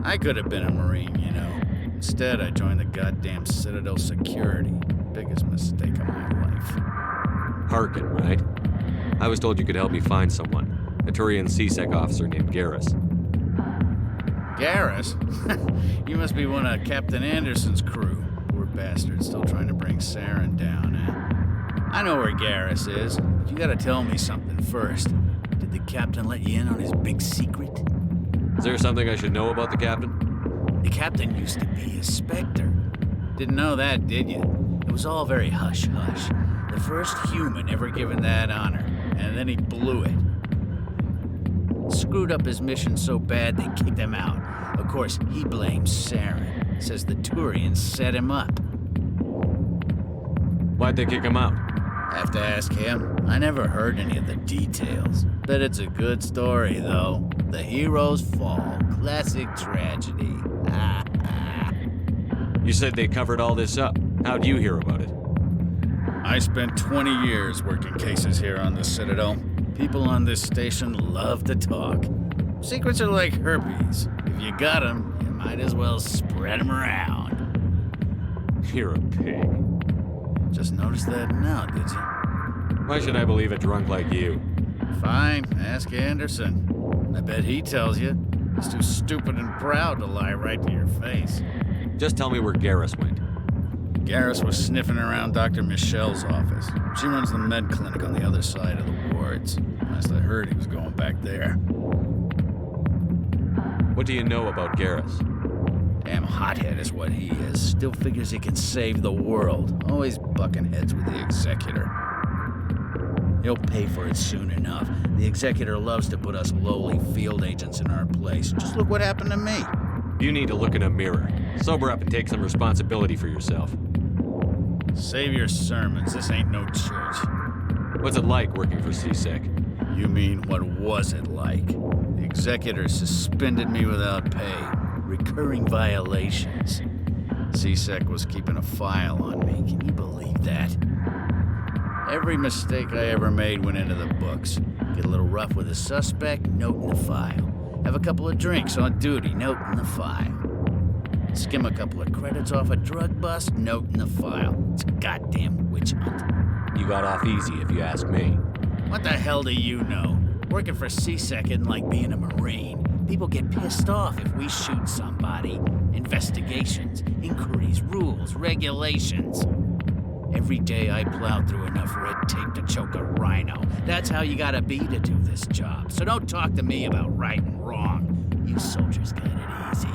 I could have been a Marine, you know. Instead, I joined the goddamn Citadel security. Biggest mistake of my life. Harkin, right? I was told you could help me find someone. A Turian CSEC officer named Garrus. Garrus? You must be one of Captain Anderson's crew. Poor bastard, still trying to bring Saren down, eh? I know where Garrus is, but you gotta tell me something first. Did the captain let you in on his big secret? Is there something I should know about the captain? The captain used to be a Spectre. Didn't know that, did you? It was all very hush-hush. The first human ever given that honor, and then he blew it. Screwed up his mission so bad they kicked him out. Of course, he blames Saren. Says the Turians set him up. Why'd they kick him out? Have to ask him. I never heard any of the details. Bet it's a good story, though. The heroes fall. Classic tragedy. You said they covered all this up. How'd you hear about it? I spent 20 years working cases here on the Citadel. People on this station love to talk. Secrets are like herpes. If you got them, you might as well spread them around. You're a pig. Just noticed that now, did you? Why should I believe a drunk like you? Fine, ask Anderson. I bet he tells you. He's too stupid and proud to lie right to your face. Just tell me where Garrus went. Garrus was sniffing around Dr. Michelle's office. She runs the med clinic on the other side of the wards. Last I heard, he was going back there. What do you know about Garrus? Damn hothead is what he is. Still figures he can save the world. Always bucking heads with the Executor. He'll pay for it soon enough. The Executor loves to put us lowly field agents in our place. Just look what happened to me. You need to look in a mirror. Sober up and take some responsibility for yourself. Save your sermons. This ain't no church. What's it like working for CSEC? You mean, what was it like? The Executor suspended me without pay. Recurring violations. CSEC was keeping a file on me. Can you believe that? Every mistake I ever made went into the books. Get a little rough with a suspect, note in the file. Have a couple of drinks on duty, note in the file. Skim a couple of credits off a drug bust, note in the file. It's a goddamn witch hunt. You got off easy, if you ask me. What the hell do you know? Working for CSEC isn't like being a Marine. People get pissed off if we shoot somebody. Investigations, inquiries, rules, regulations. Every day I plowed through enough red tape to choke a rhino. That's how you gotta be to do this job. So don't talk to me about right and wrong. You soldiers got it easy.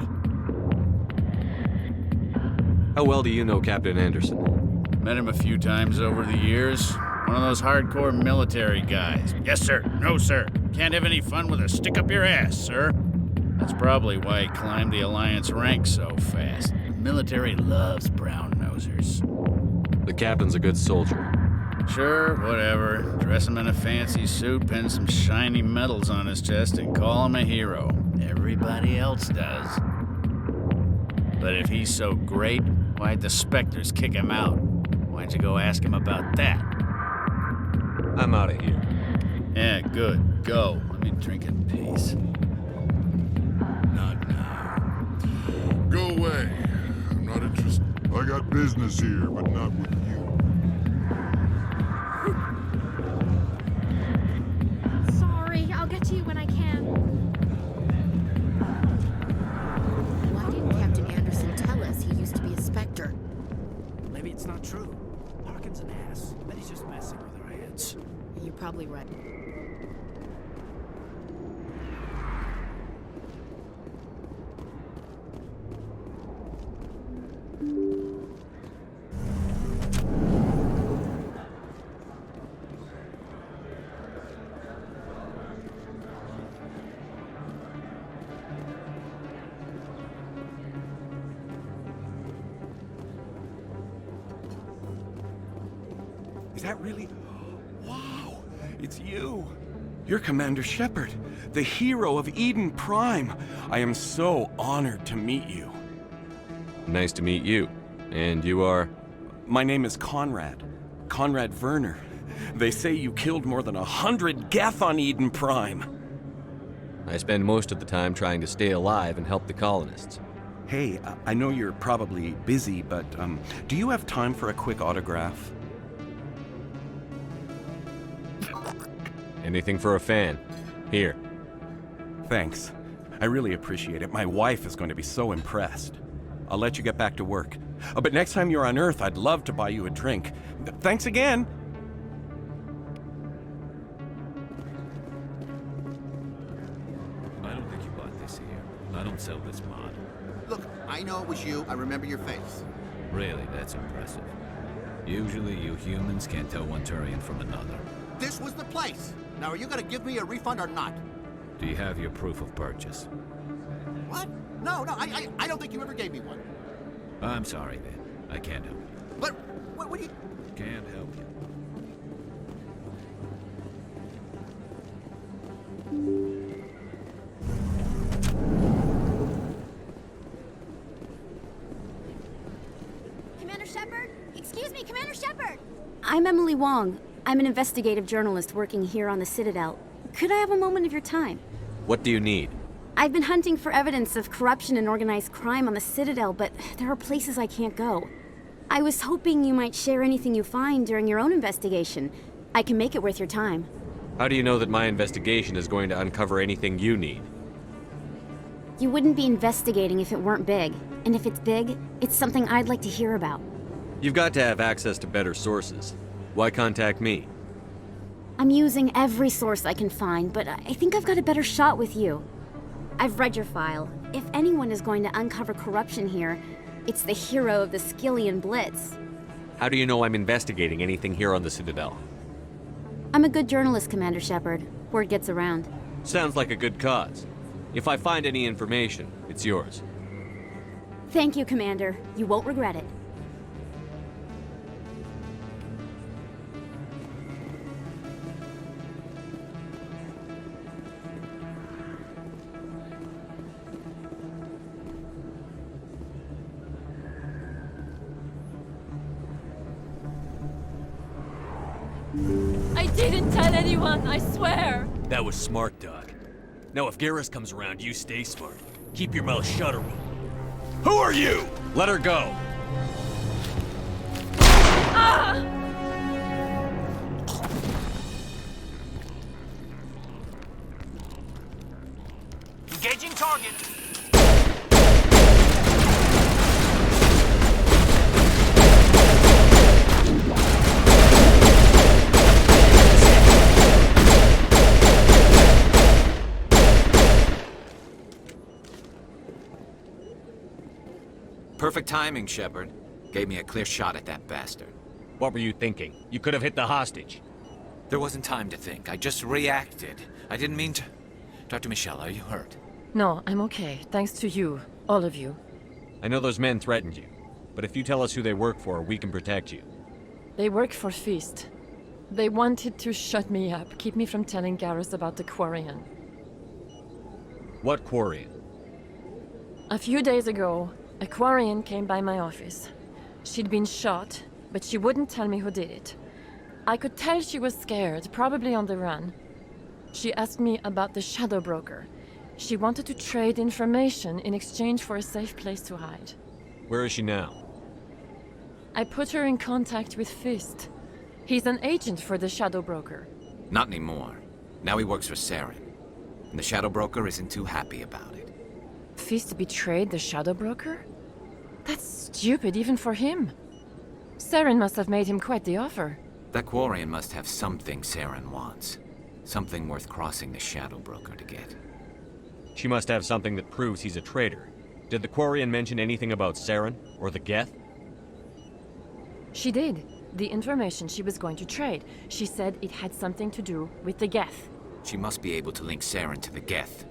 How well do you know Captain Anderson? Met him a few times over the years. One of those hardcore military guys. Yes, sir. No, sir. Can't have any fun with a stick up your ass, sir. That's probably why he climbed the Alliance ranks so fast. The military loves brown-nosers. The captain's a good soldier. Sure, whatever. Dress him in a fancy suit, pin some shiny medals on his chest, and call him a hero. Everybody else does. But if he's so great, why'd the Spectres kick him out? Why'd you go ask him about that? I'm out of here. Yeah, good. Go. Let me drink in peace. Not now. Go away. I'm not interested. I got business here, but not with you. Sorry, I'll get to you when I can. Why didn't Captain Anderson tell us he used to be a Spectre? Maybe it's not true. Harkin's an ass. But he's just messing with our heads. You're probably right. Is that really? Wow, it's you. You're Commander Shepard, the hero of Eden Prime. I am so honored to meet you. Nice to meet you. And you are? My name is Conrad. Conrad Werner. They say you killed more than 100 Geth on Eden Prime. I spend most of the time trying to stay alive and help the colonists. Hey, I know you're probably busy, but do you have time for a quick autograph? Anything for a fan. Here. Thanks. I really appreciate it. My wife is going to be so impressed. I'll let you get back to work. Oh, but next time you're on Earth, I'd love to buy you a drink. Thanks again! I don't think you bought this here. I don't sell this mod. Look, I know it was you. I remember your face. Really, that's impressive. Usually you humans can't tell one Turian from another. This was the place. Now, are you gonna give me a refund or not? Do you have your proof of purchase? What? No, I don't think you ever gave me one. I'm sorry, then. I can't help you. But, what do you... Can't help you. Commander Shepard? Excuse me, Commander Shepard! I'm Emily Wong. I'm an investigative journalist working here on the Citadel. Could I have a moment of your time? What do you need? I've been hunting for evidence of corruption and organized crime on the Citadel, but there are places I can't go. I was hoping you might share anything you find during your own investigation. I can make it worth your time. How do you know that my investigation is going to uncover anything you need? You wouldn't be investigating if it weren't big. And if it's big, it's something I'd like to hear about. You've got to have access to better sources. Why contact me? I'm using every source I can find, but I think I've got a better shot with you. I've read your file. If anyone is going to uncover corruption here, it's the hero of the Skillian Blitz. How do you know I'm investigating anything here on the Citadel? I'm a good journalist, Commander Shepard. Word gets around. Sounds like a good cause. If I find any information, it's yours. Thank you, Commander. You won't regret it. I didn't tell anyone, I swear! That was smart, Doc. Now if Garrus comes around, you stay smart. Keep your mouth shut, Arun. Who are you? Let her go. Ah! Engaging target. Perfect timing, Shepard. Gave me a clear shot at that bastard. What were you thinking? You could have hit the hostage. There wasn't time to think. I just reacted. I didn't mean to... Dr. Michelle, are you hurt? No, I'm okay. Thanks to you. All of you. I know those men threatened you, but if you tell us who they work for, we can protect you. They work for Feast. They wanted to shut me up, keep me from telling Garrus about the Quarian. What Quarian? A few days ago, a Quarian came by my office. She'd been shot, but she wouldn't tell me who did it. I could tell she was scared, probably on the run. She asked me about the Shadow Broker. She wanted to trade information in exchange for a safe place to hide. Where is she now? I put her in contact with Fist. He's an agent for the Shadow Broker. Not anymore. Now he works for Saren. And the Shadow Broker isn't too happy about it. Fist betrayed the Shadow Broker? That's stupid even for him. Saren must have made him quite the offer. That Quarian must have something Saren wants. Something worth crossing the Shadow Broker to get. She must have something that proves he's a traitor. Did the Quarian mention anything about Saren or the Geth? She did. The information she was going to trade. She said it had something to do with the Geth. She must be able to link Saren to the Geth.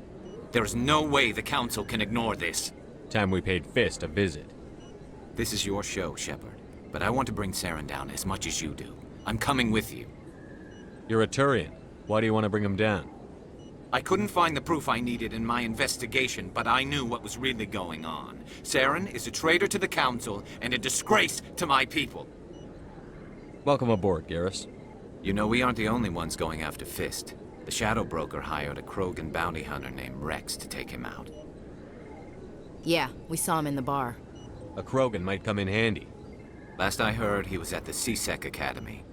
There is no way the Council can ignore this. Time we paid Fist a visit. This is your show, Shepard. But I want to bring Saren down as much as you do. I'm coming with you. You're a Turian. Why do you want to bring him down? I couldn't find the proof I needed in my investigation, but I knew what was really going on. Saren is a traitor to the Council and a disgrace to my people. Welcome aboard, Garrus. You know, we aren't the only ones going after Fist. The Shadow Broker hired a Krogan bounty hunter named Rex to take him out. Yeah, we saw him in the bar. A Krogan might come in handy. Last I heard, he was at the CSEC Academy.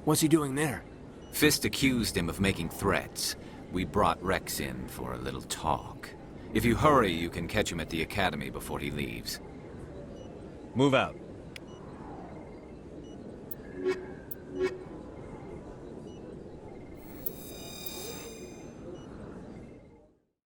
What's he doing there? Fist accused him of making threats. We brought Rex in for a little talk. If you hurry, you can catch him at the Academy before he leaves. Move out.